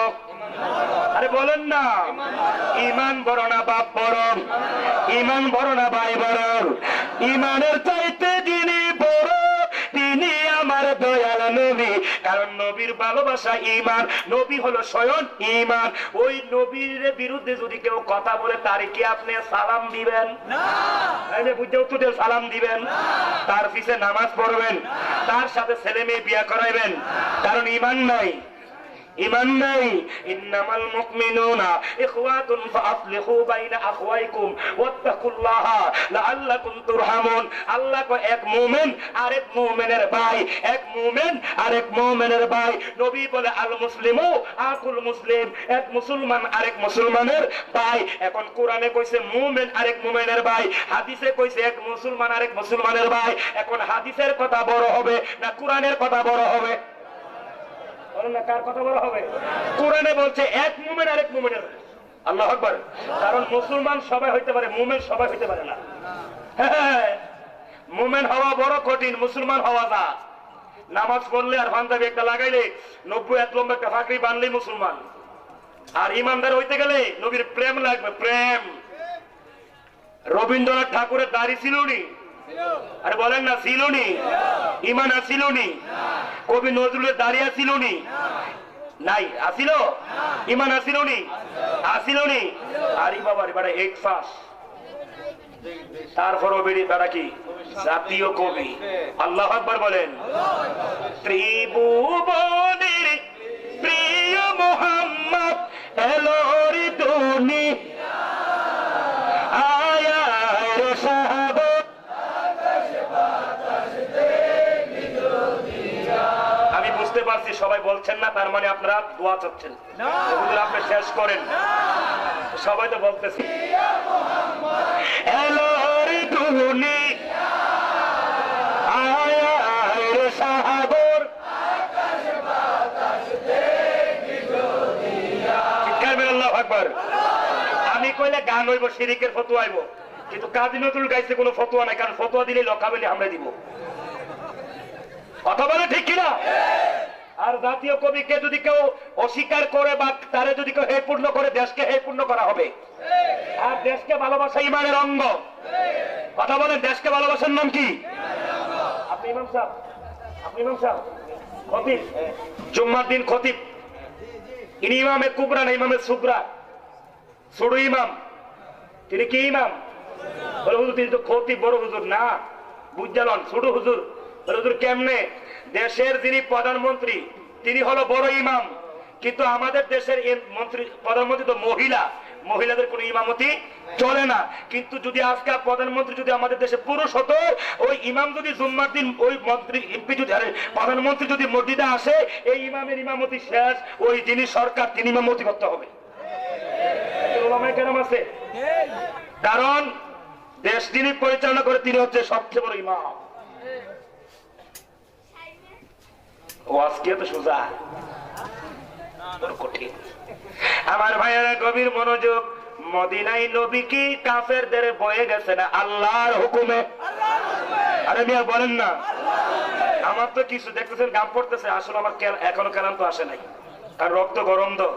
আরে বলেন না, ঈমান বড় না বাপ বড়? ঈমান বড় না ভাই বড়? ঈমানের চাইতে যিনি বড় তিনি আমার দয়াল নবী। কারণ নবীর ভালোবাসা ঈমান, নবী হলো স্বয়ং ঈমান। ওই নবীর বিরুদ্ধে যদি কেউ কথা বলে, তারে কি আপনি সালাম দিবেন? না। বুঝতে উত্তর সালাম দিবেন? তার পিছে নামাজ পড়বেন? তার সাথে ছেলে মেয়ে বিয়া করাইবেন? কারণ ঈমান নাই, ঈমান নাই। ইন্নামাল মুমিনুনা ইখওয়াতুন ফাআসলিহু বাইনা আখওয়াইকুম ওয়াত্তাকুল্লাহা লাআল্লাকুম তুরহামুন। আল্লাহ কো এক মুমিন আরেক মুমিনের ভাই, এক মুমিন আরেক মুমিনের ভাই। নবী বলে, আল মুসলিমু আকুল মুসলিম, এক মুসলমান আরেক মুসলমানের ভাই। এখন কোরআনে কইছে মুমিন আরেক মুমিনের ভাই, হাদিসে কইছে এক মুসলমান আরেক মুসলমানের ভাই। এখন হাদিসের কথা বড় হবে না কোরআনের কথা বড় হবে? কার কথা বলা হবে? কোরআনে বলছে এক মুমিন আরেক মুমিনের। আল্লাহু আকবার। কারণ মুসলমান সবাই হইতে পারে, মুমিন সবাই হইতে পারে না। মুমিন হওয়া বড় কঠিন, মুসলমান হওয়া যা। নামাজ পড়লে আর পাঞ্জাবি একটা লাগাইলে, 90 এত লম্বা একটা ফাঁকরি বানলেই মুসলমান। আর ইমানদার হইতে গেলে নবীর প্রেম লাগবে, প্রেম। রবীন্দ্রনাথ ঠাকুরের দাড়ি ছিল নি? আরে বলেন না, ছিল নি? ঈমান আছিল নি? কবি নজরুলের দাড়ি আছিল নি? নাই। আছিল? ঈমান আছিল নি? আছিল নি? আরে বাবা রে বাড়া, এক ফাঁস। তারপরও বেড়ি বেড়া কি জাতীয় কবি। আল্লাহু আকবার বলেন। ত্রিভুবনের প্রিয় মুহাম্মদ এলো রে দুনিয়া, আয়া রে সাহাবা। আমি বুঝতে পারছি সবাই বলছেন না, তার মানে আপনারা দোয়া চাচ্ছেন। আপনি শেষ করেন। সবাই তো বলতেছি এলো রে দুনিয়া, আয়া রে সাহাবর। আল্লাহু আকবার। আমি কইলে গান হইব, শিরিকের ফতোয়া আইব, কিন্তু কাজী নজরুল গাইছে কোনো ফতোয়া নাই। কারণ ফতোয়া দিলে লকাবেলি আমরা দিব। কথা বলে ঠিক কিনা? আর জাতীয় কবিকে যদি কেউ অস্বীকার করে বা তারে যদি কেউ হে পূর্ণ করে, দেশকে হে পূর্ণ করা হবে। আর দেশকে ভালোবাসা ইমানের অঙ্গ। কথা বলেন, দেশকে ভালোবাসার নাম কি? আপনি ইমাম সাহেব, আপনি ইমাম সাহেব, খতিব, জুম্মার দিন খতিব। ইনি ইমামে কুবরা না ইমামে সুগরা? ছোট ইমাম। তিনি কি ইমাম? বলে হুজুর তিনি তো খতিব, বড় হুজুর না। বুঝলেন? ছোট হুজুর। হুজুর কেমনে? দেশের যিনি প্রধানমন্ত্রী তিনি হলো বড় ইমাম, কিন্তু আমাদের দেশের মন্ত্রী প্রধানমন্ত্রী তো মহিলা, মহিলাদের কোন ইমামতি চলে না। কিন্তু যদি আজকে প্রধানমন্ত্রী যদি আমাদের দেশে পুরুষ হতো, ওই ইমাম যদি জুম্মার দিন ওই মন্ত্রী এমপি যদি প্রধানমন্ত্রী যদি মসজিদে আসে, এই ইমামের ইমামতি শেষ, ওই যিনি সরকার তিনি ইমামতি করতে হবে। কেরাম আছে, কারণ দেশ যিনি পরিচালনা করে তিনি হচ্ছে সবচেয়ে বড় ইমাম। সোজা কঠিন। আমার ভাইয়েরা গভীর মনোযোগ। মদিনায় নবী কি কাফেরদের বয়ে গেছে না আল্লাহর হুকুমে? আরে মিয়া বলেন না। আমার তো কিছু দেখতেছেন গাম পড়তেছে, আসলে আমার এখনো কালাম তো আসে নাই, কারণ রক্ত গরম তো।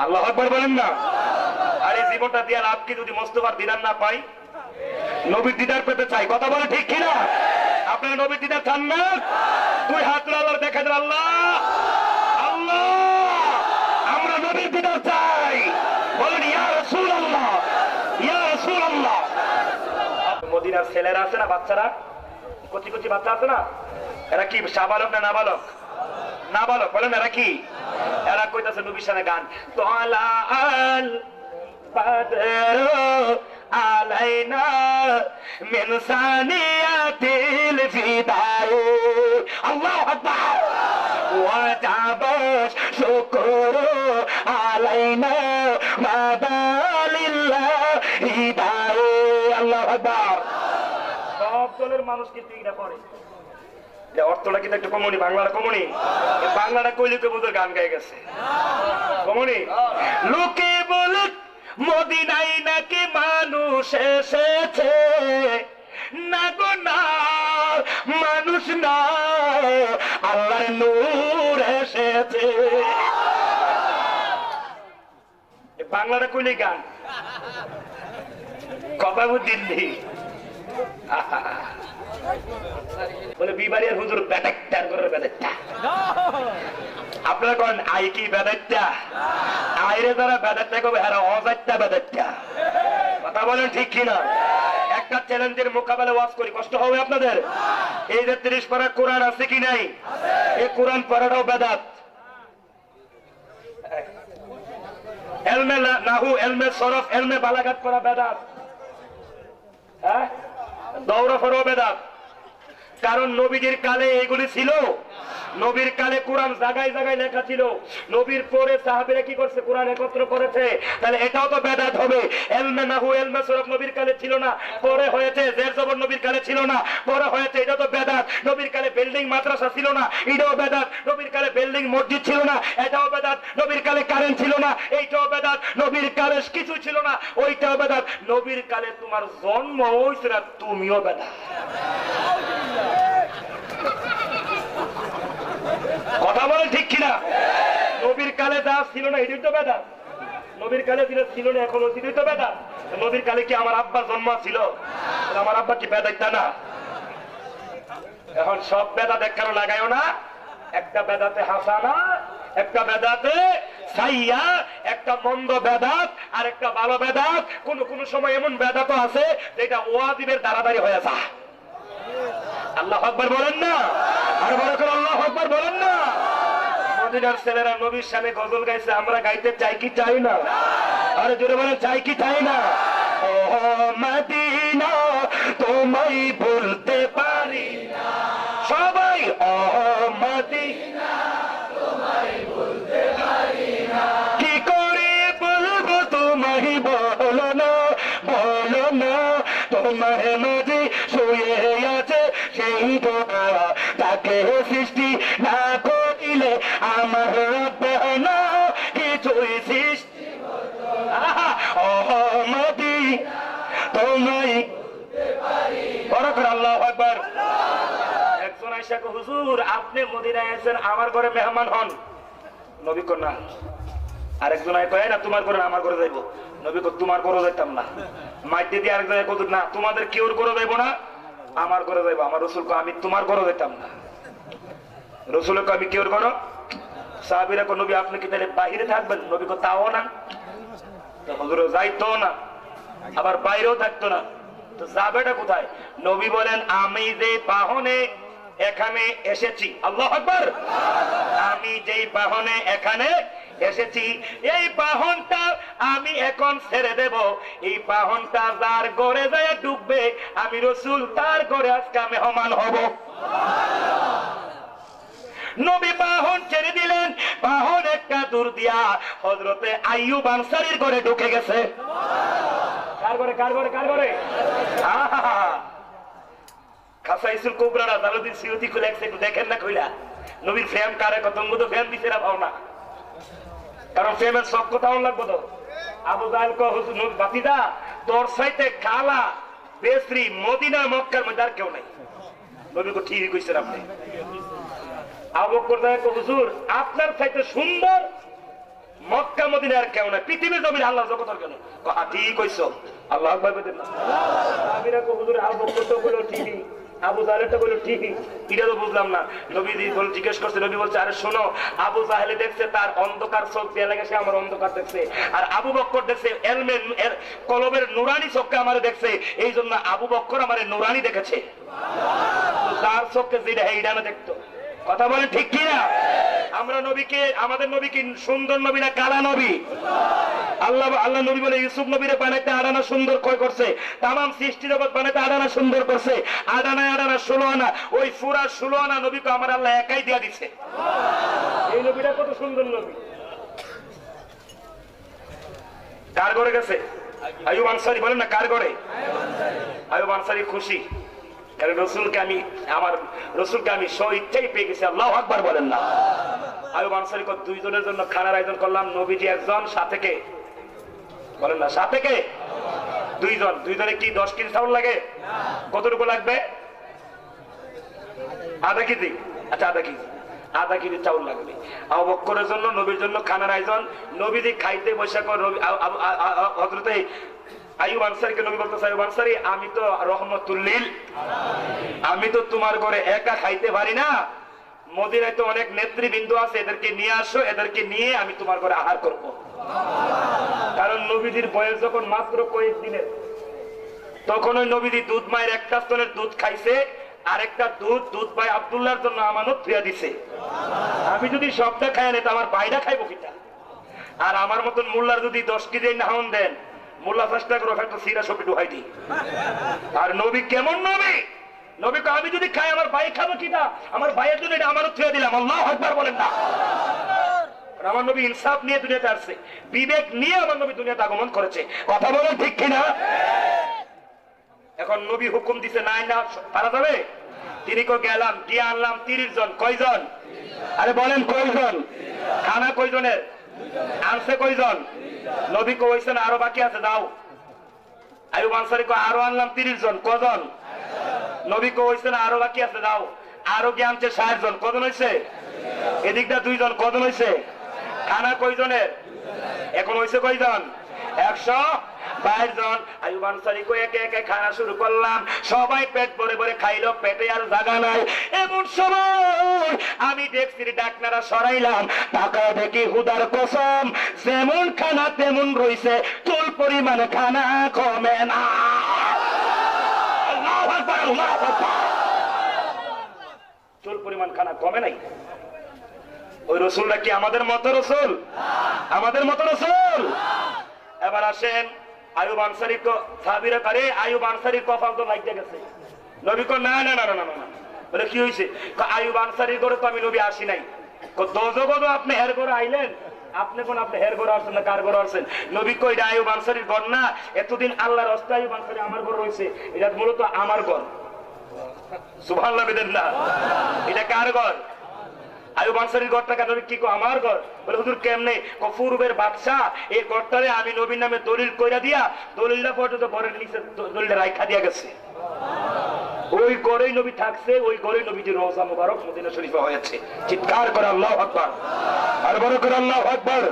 আল্লাহু আকবার বলেন না। আর এই জীবনটা দিয়ে লাভ কি যদি মোস্তফার দিদার না পাই? নবীর দিদার পেতে চাই। কথা বলে ঠিক কিনা? আপনারা নবীর দিদার চান না? দুই হাত আল্লাহর দেখা দেন। আল্লাহ আল্লাহ, আমরা নবীর দিদার চাই। বলেন ইয়া রাসূলুল্লাহ, ইয়া রাসূলুল্লাহ। মদিনার ছেলেরা আছে না, বাচ্চারা, কচি কচি বাচ্চা আছে না, এরা কি সাবালক না নাবালক? নাবালক। বলেন এরা কি? এরা কইতাছে নবীর সামনে গান, তলা আল বাদরু আলাইনা মিন সানিয়াতিল ফিদাউ, আল্লাহু আকবার, ওয়াজাব শুকরু আলাইনা মাদালিল্লাহি দাউ, আল্লাহু আকবার। সব দলের মানুষ কিন্তু এটা করে। অর্থটা কিন্তু একটু কমনি, বাংলাটা কমনি, বাংলাটা কইলে বুঝে গান গায়ে গেছে কমনি। লোকে বলে মদিনায় নাকি মানুষ এসেছে, না গো না, মানুষ না, আল্লাহর নূর এসেছে। বাংলাটা কইলে গান, কথা বুঝিন নেই। বলে বিবাড়িয়ার হুজুর বেদাইত্যার করে বেদাইত্যা। আপনারা করেন আই কি বেদাইত্যা? আইরে যারা বেদাইত্যা করবে এরা অজাইত্যা বেদাইত্যা। কথা বলেন ঠিক কিনা? একটা চ্যালেঞ্জের মোকাবেলা ওয়াজ করি, কষ্ট হবে আপনাদের? এই যে 30 পারা কোরআন আছে কি নাই? এই কোরআন পড়াটাও বেদাত। এলমে নাহু, এলমে সরফ, এলমে বালাগাত করা বেদাত। হ্যাঁ, দৌড়া ফরো বেদাত। কারণ নবীজির কালে এগুলি ছিল। নবীর কালে কোরআন জায়গায় জায়গায় লেখা ছিল, নবীর পরে সাহাবীরা কি করছে? কোরআন একত্র করেছে। তাহলে এটাও তো বেদাত হবে। এলমে নাহু, এলমে সরফ নবীর কালে ছিল না, পরে হয়েছে। জের জবর নবীর কালে ছিল না, পরে হয়েছে। এটা তো বেদাত। নবীর কালে বিল্ডিং মাদ্রাসা ছিল না, এটাও বেদাত। নবীর কালে বিল্ডিং মসজিদ ছিল না, এটাও বেদাত। নবীর কালে কারেন্ট ছিল না, এইটাও বেদাত। নবীর কালে কিছু ছিল না, ওইটাও বেদাত। নবীর কালে তোমার জন্ম হইছে না, তুমিও বেদাত। কথা বলেন ঠিক কিনা? নবীর কালে যা ছিল না এটাই তো বেদাত। নবীর কালে যেটা ছিল না এখনো সেটাই তো বেদাত। নবীর কালে কি আমার আব্বা জন্ম ছিল? আমার আব্বা কি বেদাইতা না? এখন সব বেদাত একখানে লাগাইও না। একটা বেদাতে হাসানা, একটা বেদাতে সাইয়া, একটা মন্দ বেদাত আর একটা ভালো বেদাত। কোন কোন সময় এমন বেদাত আছে যেটা ওয়াজিবের দাঁড়াদাঁড়ি হয়ে যায়। আল্লাহু আকবার বলেন না? আর বড় করে আল্লাহু আকবার বলেন না? মদিনার ছেলেরা নবীর সামনে গজল গাইছে, আমরা গাইতে চাই কি চাই না? আরে জোরে বলেন, চাই কি চাই না? ও মদিনা তোমায় ভুলতে পারি না, সবাই ও মদিনা তোমায় ভুলতে পারি না। কি করে বলবো তোমায়, বলো না, বলো না। তোমার মাঝে শুয়ে আছে সেই দোয়া, তাকে সৃষ্টি না করিলে আমার না কিছুই সৃষ্টি হতো না। ও মদিনা তোমায় বড় করে আল্লাহু আকবার। একজন আয়েশা কো, হুজুর আপনি মদিনায় আছেন, আমার ঘরে মেহমান হন। নবী কো না। আরেকজন আয় কয় না তোমার ঘরে না আমার ঘরে যাইবো। নবী কো তোমার ঘরে যাইতাম না। মাইতে দিয়ে আরেক জায়গায় কত না তোমাদের কেউর ঘরে যাইবো না, আমার ঘরে যাইবো। আমার রসুল কো আমি তোমার ঘরে যাইতাম না। রসুল কো আমি কেউর ঘরে। সাহাবীরা কো নবী আপনি কি তাহলে বাহিরে থাকবেন? নবী কো তাও না। তো হুজুর যাইতো না, আবার বাইরেও থাকতো না, তো যাবেটা কোথায়? নবী বলেন আমি যে বাহনে এখানে এসেছি, আল্লাহু আকবার, আমি যেই বাহনে এখানে এসেছি এই বাহনটা আমি এখন ছেড়ে দেব। এই বাহনটা যার ঘরে যায় ডুববে, আমি রাসূল তার ঘরে আজকে মেহমান হব। নবী বাহন ছেড়ে দিলেন, বাহন একটা দূর দিয়া হযরতে আইয়ুব আনসারীর ঘরে ঢুকে গেছে। কার ঘরে? কার ঘরে? কার ঘরে? খাসাইসুল কুবরা জালালউদ্দিন সিয়ুতি খুলে একটু দেখেন না কইলা। নবীর ফ্রেম কারে কত তো ফ্রেম দিছে না পাও না, কারণ ফ্রেমের সব কথা লাগবো তো। আবু জাহেল কো হুজুর বাতিদা তোর সাইতে কালা বেসরি মদিনা মক্কার মধ্যে আর কেউ নাই। নবী কো ঠিকই কইছেন আপনি। আবু বকর কো হুজুর আপনার চাইতে সুন্দর মক্কা মদিনা আর কেউ নাই, পৃথিবীর জমিন আল্লাহর জগতের কেন? কো ঠিক কইছো। আল্লাহু আকবার বলেন না। সাহাবীরা কো হুজুর আবু বকর তো বলো ঠিকই, আবু জাহেল তো বলো ঠিকই, এটা তো বুঝলাম না। নবীজি বল জিজ্ঞেস করছে, নবী বলছে আরে শোনো, আবু জাহেল দেখছে তার অন্ধকার চোখ দিয়ে লেগেছে, আমার অন্ধকার দেখছে। আর আবু বকর দেখছে এলমে কলবের নুরানি চোখকে আমারে দেখছে, এই জন্য আবু বকর আমারে নুরানি দেখেছে। যার চোখে যেটা এইটা না দেখতো। কথা বলেন ঠিক কিনা? আমরা নবীকে, আমাদের নবী কি সুন্দর নবী না কালা নবী? আল্লাহ নবী বলে ইউসুফ নবীরে বানাইতে আডানা সুন্দর কয় করছে, তাম সৃষ্টি জগৎ বানাইতে আডানা সুন্দর করছে, আডানা 16 আনা, ওই পুরা 16 আনা নবীকে আমার আল্লাহ একাই দিয়া দিছে। এই নবীটা কত সুন্দর নবী। কার ঘরে গেছে? আইয়ুব আনসারী বলেন না, কার ঘরে? আইয়ুব আনসারী খুশি, কারণ রসুলকে আমি, আমার রসুলকে আমি স্ব-ইচ্ছাই পেয়ে গেছি। আল্লাহু আকবার বলেন না। আইয়ুব আনসারী দুইজনের জন্য খানার আয়োজন করলাম, নবীজি একজন, সাথে কে বলেন না, সাথে কে? দুইজন। দুইজনে কি 10 কেজি চাউল লাগে? কতটুকু লাগবে? আধা কেজি। আচ্ছা, আধা কেজি চাউল লাগবে। আবু বকরের জন্য, নবীর জন্য খানার আয়োজন। নবীজি খাইতে বসে হযরতে আইয়ুব আনসারীকে নবী বলতেছে, আইয়ুব আনসারী, আমি তো রহমতুল লিল, আমি তো তোমার ঘরে একা খাইতে পারি না, মদিনায় তো অনেক নেতৃবৃন্দ আছে, এদেরকে নিয়ে আসো, এদেরকে নিয়ে আমি তোমার ঘরে আহার করব। কারণ নবীজির বয়স যখন মাত্র কয়েক দিনের, তখন ওই নবীজি দুধ মায়ের একটা স্তনের দুধ খাইছে, আরেকটা দুধ ভাই আব্দুল্লাহর জন্য আমানত ফিরিয়ে দিছে। আমি যদি সবটা খাই না, আমার ভাইটা খাইবো কিটা? আর আমার মতন মোল্লার যদি 10 কেজি নাহন দেন, মোল্লা চেষ্টা করো একটা সিরা সবটি ঢুকাই দিই। আর নবী কেমন নবী? নবীকে আমি যদি খাই, আমার ভাই খাবো কিনা? আমার ভাইয়ের জন্য এটা আমানত ফিরিয়ে দিলাম। আল্লাহু আকবার বলেন না। আমার নবী ইনসাফ নিয়ে দুনিয়াতে আসছে, বিবেক নিয়ে আমার নবী দুনিয়াতে আগমন করেছে। কথা বলেন ঠিক কিনা? এখন নবী হুকুম দিছে, নাই না পারা যাবে। তিনি কো গেলাম, গিয়ে আনলাম 30 জন। কয়জন? আরে বলেন কয়জন? খানা কয়জনের? আনছে কয়জন? নবী কইছেন আরো বাকি আছে, দাও। আইয়ুব আনসারী কো আরো আনলাম 30 জন। কজন? নবী কইছেন আরো বাকি আছে, দাও। আরো কি আনছে 60 জন। কজন হইছে? এদিকটা 2 জন। কজন হইছে? খানা কয়জনের? এখন হইছে কয়জন? 122 জন। আইয়ুব আনসারী কো একে একে খানা শুরু করলাম, সবাই পেট ভরে ভরে খাইলো, পেটে আর জায়গা নাই। এমন সময় আমি দেখছি ডাকনারা সরাইলাম, টাকা দেখি হুদার কসম, যেমন খানা তেমন রইছে, তুল পরিমাণ খানা কমে না। আল্লাহু আকবার, আল্লাহু আকবার। তুল পরিমাণ খানা কমে নাই। ওই রসুলটা কি আমাদের মতো রসুল? আমাদের মতো রসুল? এবার আসেন, আইয়ুব আনসারী তো সাহাবীরা করে, আইয়ুব আনসারীর কপাল তো লাগিয়ে গেছে। নবী কো না না না না না। বলে কি হইছে? আইয়ুব আনসারীর ঘরে তো আমি নবী আসি নাই। দোজগো আপনি হের ঘরে আইলেন, আপনি কোন আপনি হের ঘরে আসছেন না কার ঘরে আসছেন? নবী কই এটা আইয়ুব আনসারীর ঘর না, এতদিন আল্লাহর রাস্তায় আইয়ুব আনসারী আমার ঘর রইছে, এটা মূলত আমার ঘর। সুবহানাল্লাহ বিদেন না, এটা কার ঘর? আইয়ুব আনসারীর ঘরটা কেন? কি কো আমার ঘর? বলে হুজুর কেমনে? কফুরবের বাদশা এই ঘরটারে আমি নবীর নামে দলিল কইরা দিয়া, দলিলটা পর্যন্ত ঘরের নিচে দলিলটা রাইখা দিয়া গেছে। ওই ঘরেই নবী থাকছে, ওই ঘরেই নবীজির রওজা মুবারক মদিনা শরীফে হয়েছে। চিৎকার করে আল্লাহু আকবার, আর বড় করে আল্লাহু আকবার।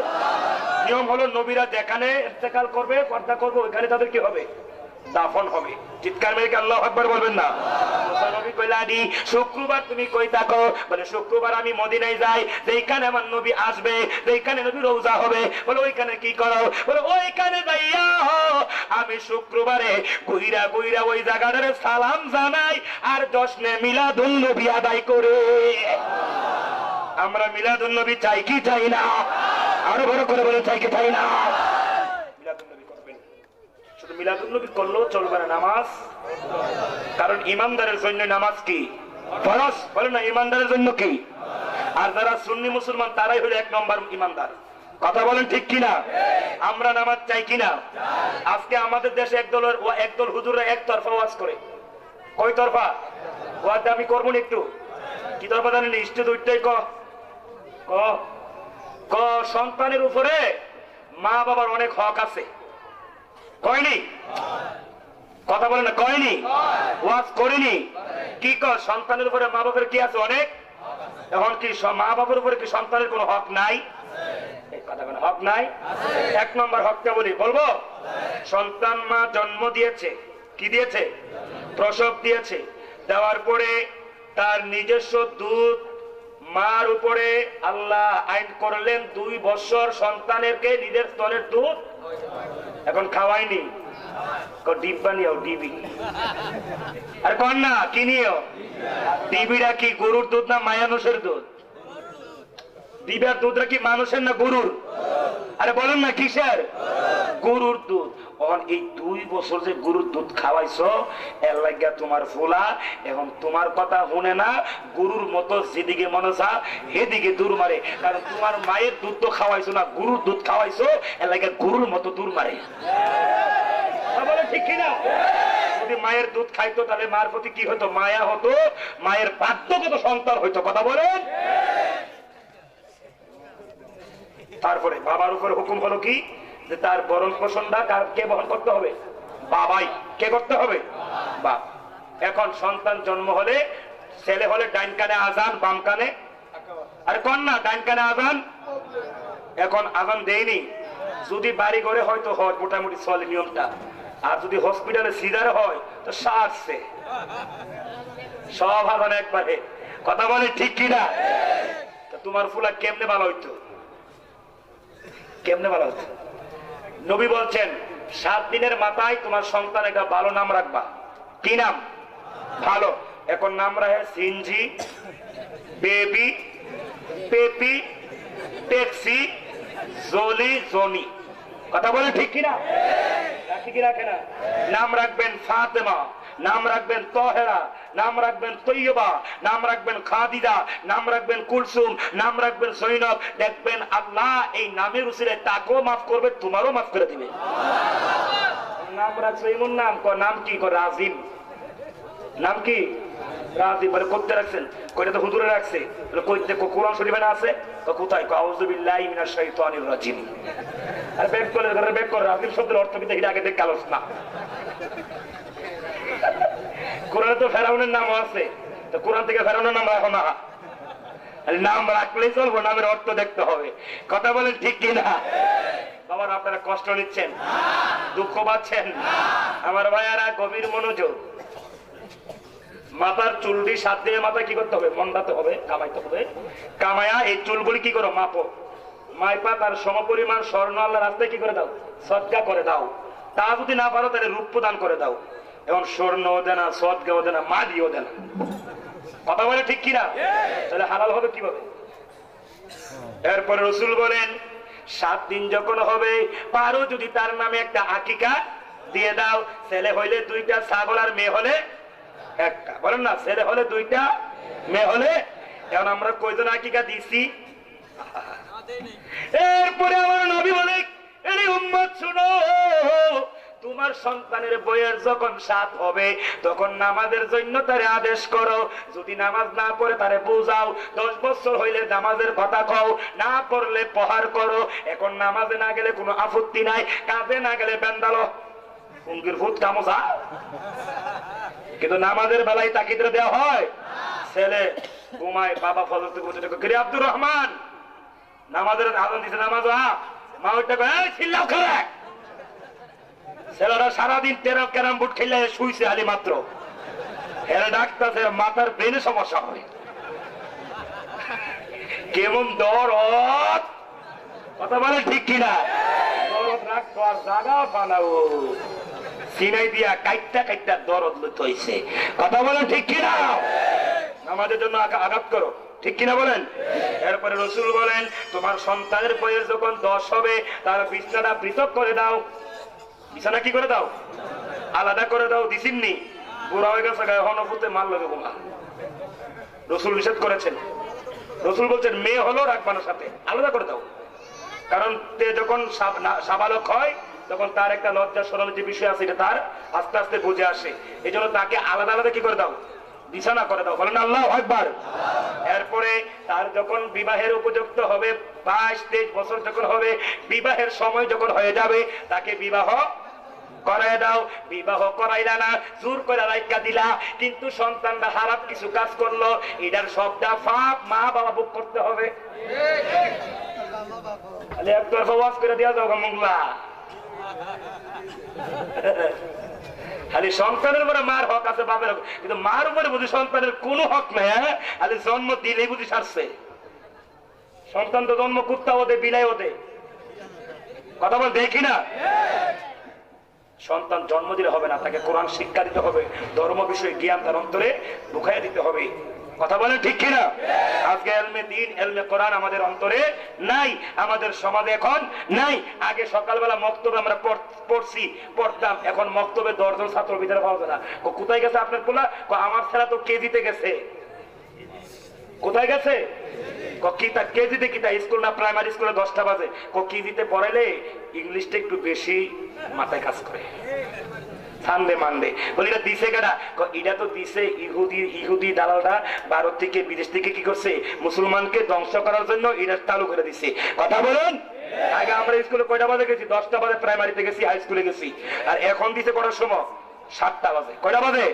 নিয়ম হলো নবীরা যেখানে ইন্তেকাল করবে, পর্দা করবে, ওইখানে তাদের কি হবে? দাফন হবে। চিৎকার মেরে আল্লাহু আকবার বলবেন না? নবী কইলানি শুক্রবার তুমি কই থাকো? বলে শুক্রবার আমি মদিনায় যাই, যেখানে আমার নবী আসবে, যেখানে নবী রওজা হবে। বলে ওইখানে কি করো? বলে ওইখানে যাইয়া আমি শুক্রবারে কইরা কইরা ওই জায়গাটারে সালাম জানাই আর জশ্নে মিলাদুন নবী আদায় করে। আমরা মিলাদুন নবী চাই কি চাই না? আরো বড় করে বলে চাই কি চাই না? শুধু মিলাদুন নবী করলেও চলবে না, নামাজ। কারণ ইমানদারের জন্য নামাজ কি ফরজ? বলে না, ইমানদারের জন্য কি? আর যারা সুন্নি মুসলমান তারাই হলো 1 নম্বর ইমানদার। কথা বলেন ঠিক কিনা? আমরা নামাজ চাই কিনা? আজকে আমাদের দেশে একদল হুজুররা একতরফা ওয়াজ করে। কয় তরফা ওয়াজ? আমি করবো না একটু। কি তরফা জানেন? স্টেজ উঠতেই ক সন্তানের উপরে মা বাবার অনেক হক আছে। কয়নি? কথা বলে না, কয়নি? ওয়াজ করিনি? কি কর? সন্তানের উপরে মা বাবার কি আছে? অনেক। এখন কি মা বাবার উপরে কি সন্তানের কোনো হক নাই? হক নাই। 1 নম্বর হকটা বলবো। সন্তান মা জন্ম দিয়েছে, কি দিয়েছে? প্রসব দিয়েছে। দেওয়ার পরে তার নিজস্ব দুধ মার উপরে আল্লাহ আইন করলেন 2 বছর সন্তানেরকে নিজের স্তনের দুধ এখন খাওয়াইনি, ডিব্বা নিও ডিবি। আর কন্যা কি নিও? ডিবিটা কি গরুর দুধ না মায়ানুষের দুধ? ডিবার দুধটা কি মানুষের না গরুর? আরে বলেন না কিসের? গরুর দুধ। এই 2 বছর যে গরুর দুধ খাওয়াইছো, এর লাগিয়া তোমার ফুলা এখন তোমার কথা শুনে না, গরুর মতো যেদিকে মনে চা সেদিকে দূর মারে। কারণ তোমার মায়ের দুধ তো খাওয়াইছো না, গরুর দুধ খাওয়াইছো, এর লাগিয়া গরুর মতো দূর মারে। বলে ঠিক কিনা? যদি মায়ের দুধ খাইতো তাহলে মার প্রতি কি হতো? মায়া হতো, মায়ের বাধ্যগত সন্তান হইতো। কথা বলেন। তারপরে বাবার উপরে হুকুম হলো কি, যে তার বরণ পোষণটা কে বহন করতে হবে? বাবাই। কে করতে হবে? বাপ। এখন সন্তান জন্ম হলে, ছেলে হলে ডাইন কানে আজান, বাম কানে, আর কন্যা ডাইন কানে আজান। এখন আজান দেয়নি, যদি বাড়ি ঘরে হয়তো হয় মোটামুটি চলে নিয়মটা, আর যদি হসপিটালে সিজার হয় তো সারছে সব আজান একবারে। কথা বলে ঠিক কিনা? তোমার ফুলা কেমনে ভালো হইতো? কেমনে ভালো হতো? নবী বলছেন 7 দিনের মাথায় তোমার সন্তান একটা ভালো নাম রাখবা। কি নাম? ভালো। এখন নাম রাখে সিনজি, Baby, Peppy, Taxi, Jolly, Johnny. কথা বলে ঠিক কিনা? রাখি কি রাখে না? নাম রাখবেন ফাতেমা, নাম রাখবেন তহেরা, নাম রাখবেন তৈয়বা, নাম রাখবেন খাদিজা, নাম রাখবেন কুলসুম, নাম রাখবেন জৈনব। দেখবেন আল্লাহ এই নামের উসিলে তাকেও মাফ করবে, তোমারও মাফ করে দিবে। নাম রাখছে এমন নাম, নাম কি? রাজিম। নাম কি? রাজিম। বলে করতে রাখছেন? কইটা তো হুজুরে রাখছে। কোরআন শরীফে না আছে? কোথায়? আউযু বিল্লাহি মিনাশ শাইতানির রাজিম। আর বেক করে বেক করে রাজিম শব্দের অর্থ কি দেখি আগে দেখ কালোস না। কোরআনে তো ফেরাউনের নাম আছে, তো কোরআন থেকে ফেরাউনের নাম রাখো না। নাম রাখলেই চলবো, নামের অর্থ দেখতে হবে। কথা বলেন ঠিক কিনা? বাবার আপনারা কষ্ট নিচ্ছেন, দুঃখ পাচ্ছেন? আমার ভাইয়ারা গভীর মনোযোগ। মাথার চুলটি 7 দিনের মাথায় কি করতে হবে? মন্ডাতে হবে, কামাইতে হবে। কামায়া এই চুলগুলি কি করো? মাপো। মাইপা তার সমপরিমাণ স্বর্ণ আল্লাহর রাস্তায় কি করে দাও? সদকা করে দাও। তা যদি না পারো তাহলে রূপ প্রদান করে দাও। এখন স্বর্ণও দেনা, সদকাও দেনা, মাদিও দেনা। কথা বলে ঠিক কিনা? তাহলে হালাল হবে কিভাবে? এরপরে রাসূল বলেন 7 দিন যখন হবে, পারো যদি তার নামে একটা আকিকা দিয়ে দাও। ছেলে হইলে 2টা ছাগল, আর মেয়ে হলে 1টা। বলেন না, ছেলে হলে 2টা, মেয়ে হলে। এখন আমরা কয়জন আকিকা দিছি? এরপরে আমার নবী বলে, এই উম্মত শুনো, তোমার সন্তানের বয়স যখন 7 হবে তখন নামাজের জন্য তারে আদেশ করো। যদি নামাজ না পড়ে তারে বুঝাও। 10 বছর হইলে নামাজের কথা কও, না পড়লে প্রহার করো। এখন নামাজে না গেলে কোনো আপত্তি নাই, কাজে না গেলে বেন্দালো উনকির ভূত কামোজা। কিন্তু নামাজের বেলায় তাকিদরে দেওয়া হয়। ছেলে ঘুমায়, বাবা ফজর থেকে উঠে দেখো আব্দুর রহমান নামাজের আজান দিছে, নামাজ মা ওইটা চিল্লাও খেলে। ছেলেরা সারাদিন ক্যারাম বোর্ড খেলে শুইছে আলি মাত্র, এরা ডাক্তার মাথার ব্রেনে সমস্যা হবে। কেমন দরদ! কথা বলে ঠিক কিনা? দরদ রাখতো আর জাগা বানাও সিনাই দিয়া কাইটটা কাইটটা দরদ লইতে হইছে। কথা বলে ঠিক কিনা? নামাজের জন্য আঘাত করো, ঠিক কিনা বলেন? এরপরে রাসূল বলেন তোমার সন্তানের বয়স যখন 10 হবে তার বিছানাটা পৃথক করে দাও। বিছানা কি করে দাও? আলাদা করে দাও। দিছিননি? বুড়া হয়ে গেছে, গায়ে হনফুতে মার লাগে বোমা। রাসূল নিষেধ করেছেন। রাসূল বলছেন মেয়ে হলো রাখবানোর সাথে আলাদা করে দাও। কারণ তে যখন সাবালক হয় তখন তার একটা লজ্জা শরমের যে বিষয় আছে এটা তার আস্তে আস্তে বুঝে আসে। এই জন্য তাকে আলাদা আলাদা কি করে দাও? বিছানা করে দাও। বলেন আল্লাহু আকবার। এরপরে তার যখন বিবাহের উপযুক্ত হবে 22-23 বছর যখন হবে, বিবাহের সময় যখন হয়ে যাবে তাকে বিবাহ করায় দাও। বিবাহ করাইলা না, জোর করে রাইখা দিলা, কিন্তু সন্তানরা খারাপ কিছু কাজ করলো, এটার সবটা পাপ মা বাবা ভোগ করতে হবে। তাহলে একতরফা ওয়াজ করে দিয়া যাও মোংলা। খালি সন্তানের উপরে মার হক আছে, বাপের হক, কিন্তু মার উপরে বুঝি সন্তানের কোনো হক নাই। খালি জন্ম দিলেই বুঝি সারছে। সন্তান তো জন্ম কুত্তা হতে বিলাই হতে, কথা বল দেখি না। সন্তান জন্ম দিলে হবে না, তাকে কোরআন শিক্ষা দিতে হবে, ধর্ম বিষয়ে জ্ঞান তার অন্তরে ঢুকাইয়া দিতে হবে, কথা বলেন ঠিক কিনা? আজকে এলমে দিন এলমে কোরআন আমাদের অন্তরে নাই, আমাদের সমাজে এখন নাই। আগে সকালবেলা মক্তবে আমরা পড়তাম, এখন মক্তবে 10 জন ছাত্র ভিতরে পাওয়া যায় না। কোথায় গেছে আপনার পোলা? আমার ছেলে তো কেজিতে গেছে। কোথায় গেছে? কেজিতে কিতা স্কুল না প্রাইমারি স্কুলে 10টা বাজে। কেজিতে পড়াইলে ইংলিশটা একটু বেশি মাথায় কাজ করে। সানডে মানডে বলি এটা দিছে কেডা? এটা তো দিছে ইহুদি দালালরা ভারত থেকে বিদেশ থেকে কি করছে, মুসলমানকে ধ্বংস করার জন্য এটা চালু করে দিছে, কথা বলেন। আগে আমরা স্কুলে কয়টা বাজে গেছি? 10টা বাজে প্রাইমারিতে গেছি, হাই স্কুলে গেছি। আর এখন দিছে করার সময় 7টা বাজে। কয়টা বাজে?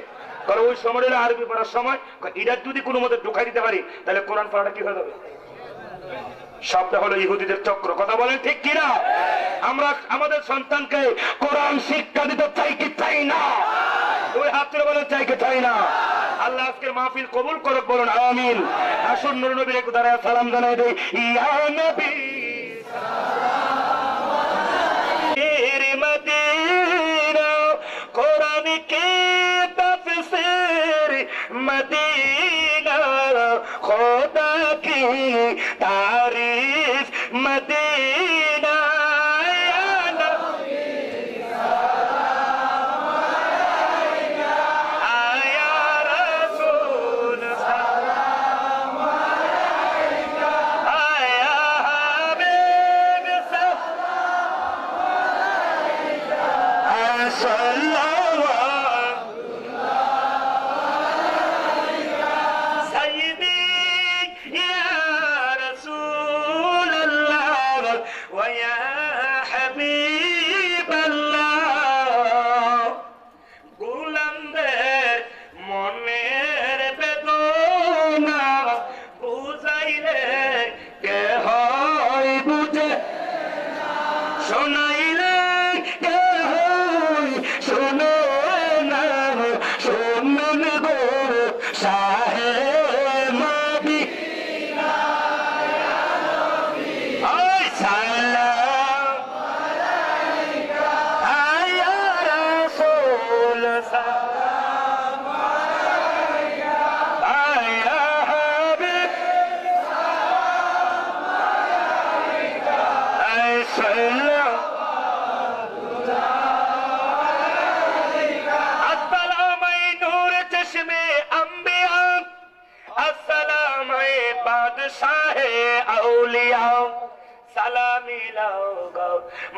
কারণ ওই সময় হলো আরবি পড়ার সময়। এটা যদি কোনো মতে ঢুকাই দিতে পারি তাহলে কোরআন পড়াটা কি হয়ে যাবে? সবটা হলো ইহুদিদের চক্র, কথা বলেন ঠিক কিনা? আমরা আমাদের সন্তানকে কোরআন শিক্ষা দিতে চাই কি চাই না? ওই হাত তুলে বলেন চাই কি চাই না? আল্লাহ আজকের মাহফিল কবুল করুক, বলুন আমিন। আসুন নূর নবীর একটু দাঁড়ায় সালাম জানাই দেই। ইয়া নবী মদিনা কোরআন কে তাফসীর মদিনা খোদা কি तारीफ मदीना या नबी सलाम अलैका आया रसूल सलाम अलैका आया हबीब सलाम अलैका सल्लल्लाहु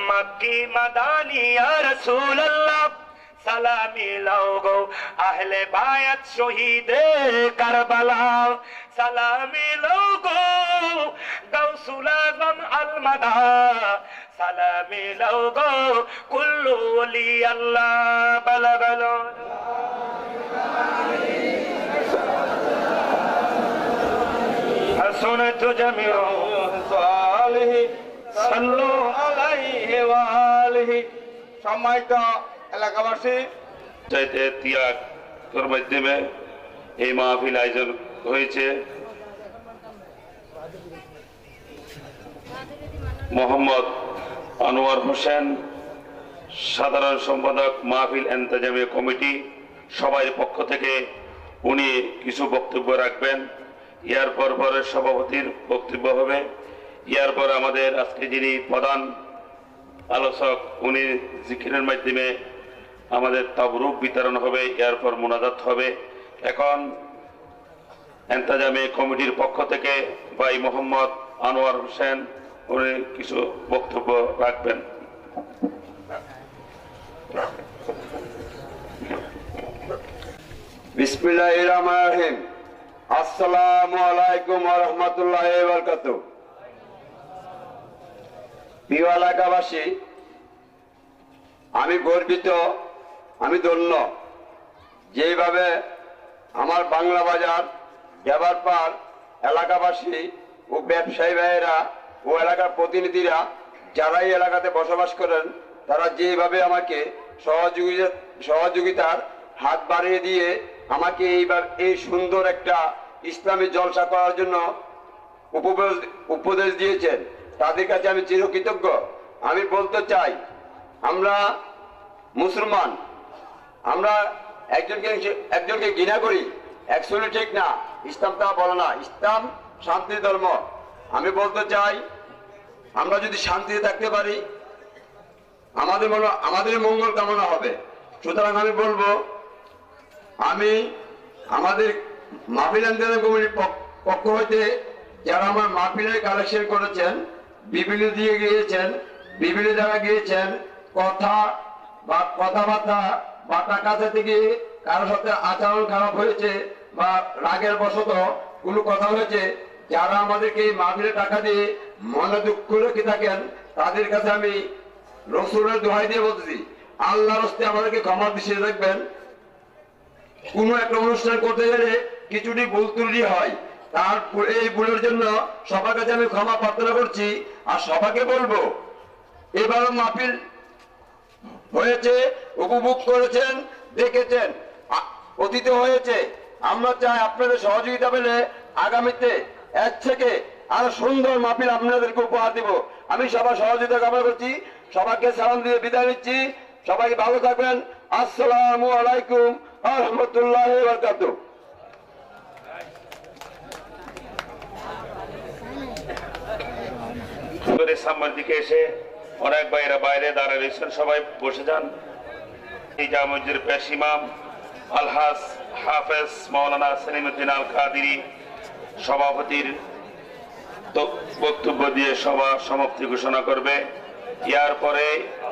मक्की मदानी या रसूल अल्लाह सलामी लोगो अहले बायत शहीदे करबला सलामी लोगो गौसुल आज़म अल मदा सलामी लोगो कुल्लु वली अल्लाह बलगलो हसनत जमीउ सालिही সাল্লু আলাইহি ওয়া আলিহি। সম্মানিত এলাকাবাসী, চাইতে তিয়াগের মাধ্যমে এই মাহফিল আয়োজন হয়েছে। মোহাম্মদ আনোয়ার হোসেন, সাধারণ সম্পাদক মাহফিল ইন্তেজামিয়া কমিটি, সবার পক্ষ থেকে উনি কিছু বক্তব্য রাখবেন। ইয়ার পরের সভাপতির বক্তব্য হবে। ইয়ার পর আমাদের আজকে যিনি প্রধান আলোচক উনি জিকিরের মাধ্যমে আমাদের তাবরুক বিতরণ হবে, এর পর মুনাজাত হবে। এখন ইন্তেজামিয়া কমিটির পক্ষ থেকে ভাই মোহাম্মদ আনোয়ার হোসেন উনি কিছু বক্তব্য রাখবেন। বিসমিল্লাহির রহমানির রহিম। আসসালামু আলাইকুম ওয়া রাহমাতুল্লাহি ওয়া বারাকাতুহু। প্রিয় এলাকাবাসী, আমি গর্বিত, আমি ধন্য যেভাবে আমার বাংলা বাজার দেবারপাড় এলাকাবাসী ও ব্যবসায়ী ভাইয়েরা ও এলাকার প্রতিনিধিরা যারা এই এলাকাতে বসবাস করেন তারা যেভাবে আমাকে সহযোগিতার হাত বাড়িয়ে দিয়ে আমাকে এইবার এই সুন্দর একটা ইসলামী জলসা করার জন্য উপদেশ দিয়েছেন, তাদের কাছে আমি চিরকৃতজ্ঞ। আমি বলতে চাই, আমরা মুসলমান, আমরা একজনকে ঘৃণা করি, অ্যাকচুয়ালি ঠিক না। ইসলাম তা বলে না, ইসলাম শান্তি ধর্ম। আমি বলতে চাই, আমরা যদি শান্তিতে থাকতে পারি আমাদের মঙ্গল কামনা হবে। সুতরাং আমি বলবো, আমি আমাদের মাহফিল আন্দোলন কমিটির পক্ষ হইতে যারা আমার মাহফিলের কালেকশন করেছেন, বিভিন্ন দিয়ে গিয়েছেন, বিভিন্ন জায়গায় গিয়েছেন, কথাবার্তা বা টাকা থেকে কারোর সাথে আচরণ খারাপ হয়েছে বা রাগের বশত কোনো কথা হয়েছে, যারা আমাদেরকে মাহফিলের টাকা দিয়ে মনে দুঃখ রেখে থাকেন, তাদের কাছে আমি রসুলের দোহাই দিয়ে বলতেছি, আল্লাহর হস্তে আমাদেরকে ক্ষমা দৃষ্টিতে দেখবেন। কোনো একটা অনুষ্ঠান করতে গেলে কিছুটি ভুল ত্রুটি হয়, তার এই ভুলের জন্য সবার কাছে আমি ক্ষমা প্রার্থনা করছি। আর সবাইকে বলবো, এবারও মাহফিল হয়েছে, উপভোগ করেছেন, দেখেছেন, অতীতে হয়েছে। আমরা চাই আপনাদের সহযোগিতা পেলে আগামীতে এর থেকে আরো সুন্দর মাহফিল আপনাদেরকে উপহার দিব। আমি সবার সহযোগিতা কামনা করছি, সবাইকে সালাম দিয়ে বিদায় নিচ্ছি। সবাই ভালো থাকবেন। আসসালামু আলাইকুম ওয়া রাহমাতুল্লাহি ওয়া বারাকাতুহু। সামনের দিকে এসে অনেক ভাইয়েরা বাইরে দাঁড়িয়ে রয়েছেন, সবাই বসে যান। এই জামে মসজিদের পেশ ইমাম আলহাজ হাফেজ মাওলানা সেলিমউদ্দিন আল কাদেরী সভাপতির বক্তব্য দিয়ে সভা সমাপ্তি ঘোষণা করবে। ইয়ার পরে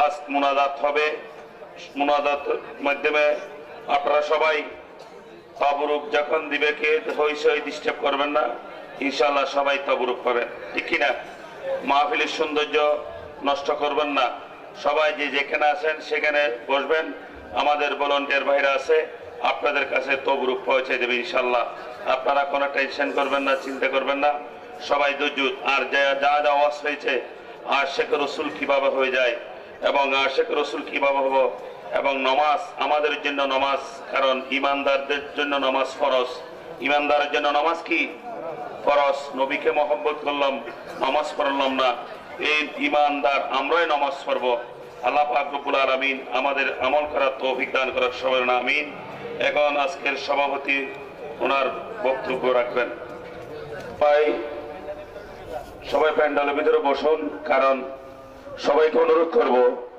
আজ মুনাজাত হবে। মুনাজাতের মাধ্যমে আপনারা সবাই তবরুক যখন দিবে, কে হইসই ডিস্টার্ব করবেন না, ইনশাআল্লাহ সবাই তবরুক পাবেন, ঠিক কিনা? মাহফিলের সৌন্দর্য নষ্ট করবেন না। সবাই যে যেখানে আছেন সেখানে বসবেন। আমাদের ভলান্টিয়ার ভাইরা আছে, আপনাদের কাছে তবরুক পৌঁছে দেবে ইনশাআল্লাহ। আপনারা কোনো টেনশন করবেন না, চিন্তা করবেন না, সবাই ধৈর্য। আর যা যা ওয়াজ হয়েছে, আশিক রাসূল কিভাবে হয়ে যায় এবং আশিক রাসূল কিভাবে হবো, এবং নামাজ আমাদের জন্য নামাজ, কারণ ইমানদারদের জন্য নামাজ ফরজ। ইমানদারের জন্য নামাজ কি ফরজ? নবীকে মহব্বত করলাম, নামাজ পড়লাম না, এই ইমানদার আমরাই নামাজ পড়বো। আল্লাহ পাক রব্বুল আলামিন আমাদের আমল করার তৌফিক দান করার, সবাই আমিন। এখন আজকের সভাপতি ওনার বক্তব্য রাখবেন। সবাই প্যান্ডেলের ভিতরে বসুন, কারণ সবাইকে অনুরোধ করব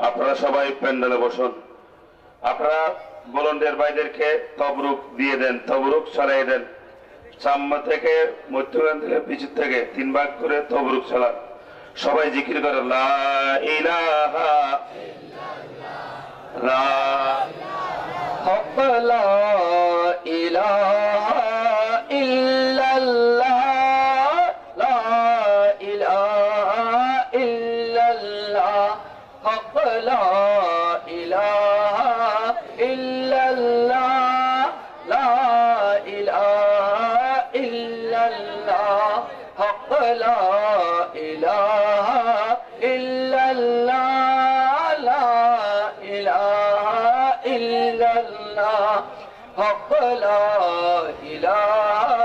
আপনারা সবাই প্যান্ডেলে বসুন। আপনারা ভলান্টিয়ার ভাইদেরকে তবরুক দিয়ে দেন, তবরুক ছড়াই দেন। সামনে থেকে, মধ্যখান থেকে, পিছন থেকে 3 ভাগ করে তবরুক ছড়ান। সবাই জিকির করে লা ইলাহা লা লা ইলাহা ইল্লাল্লাহ, লা ইলাহা ইল্লাল্লাহ, হক লা ইলাহা ইল্লাল্লাহ, লা ইলাহা ইল্লাল্লাহ, হক লা ইলাহা ইল্লাল্লাহ, লা ইলাহা ইল্লাল্লাহ, হক লা ইলাহা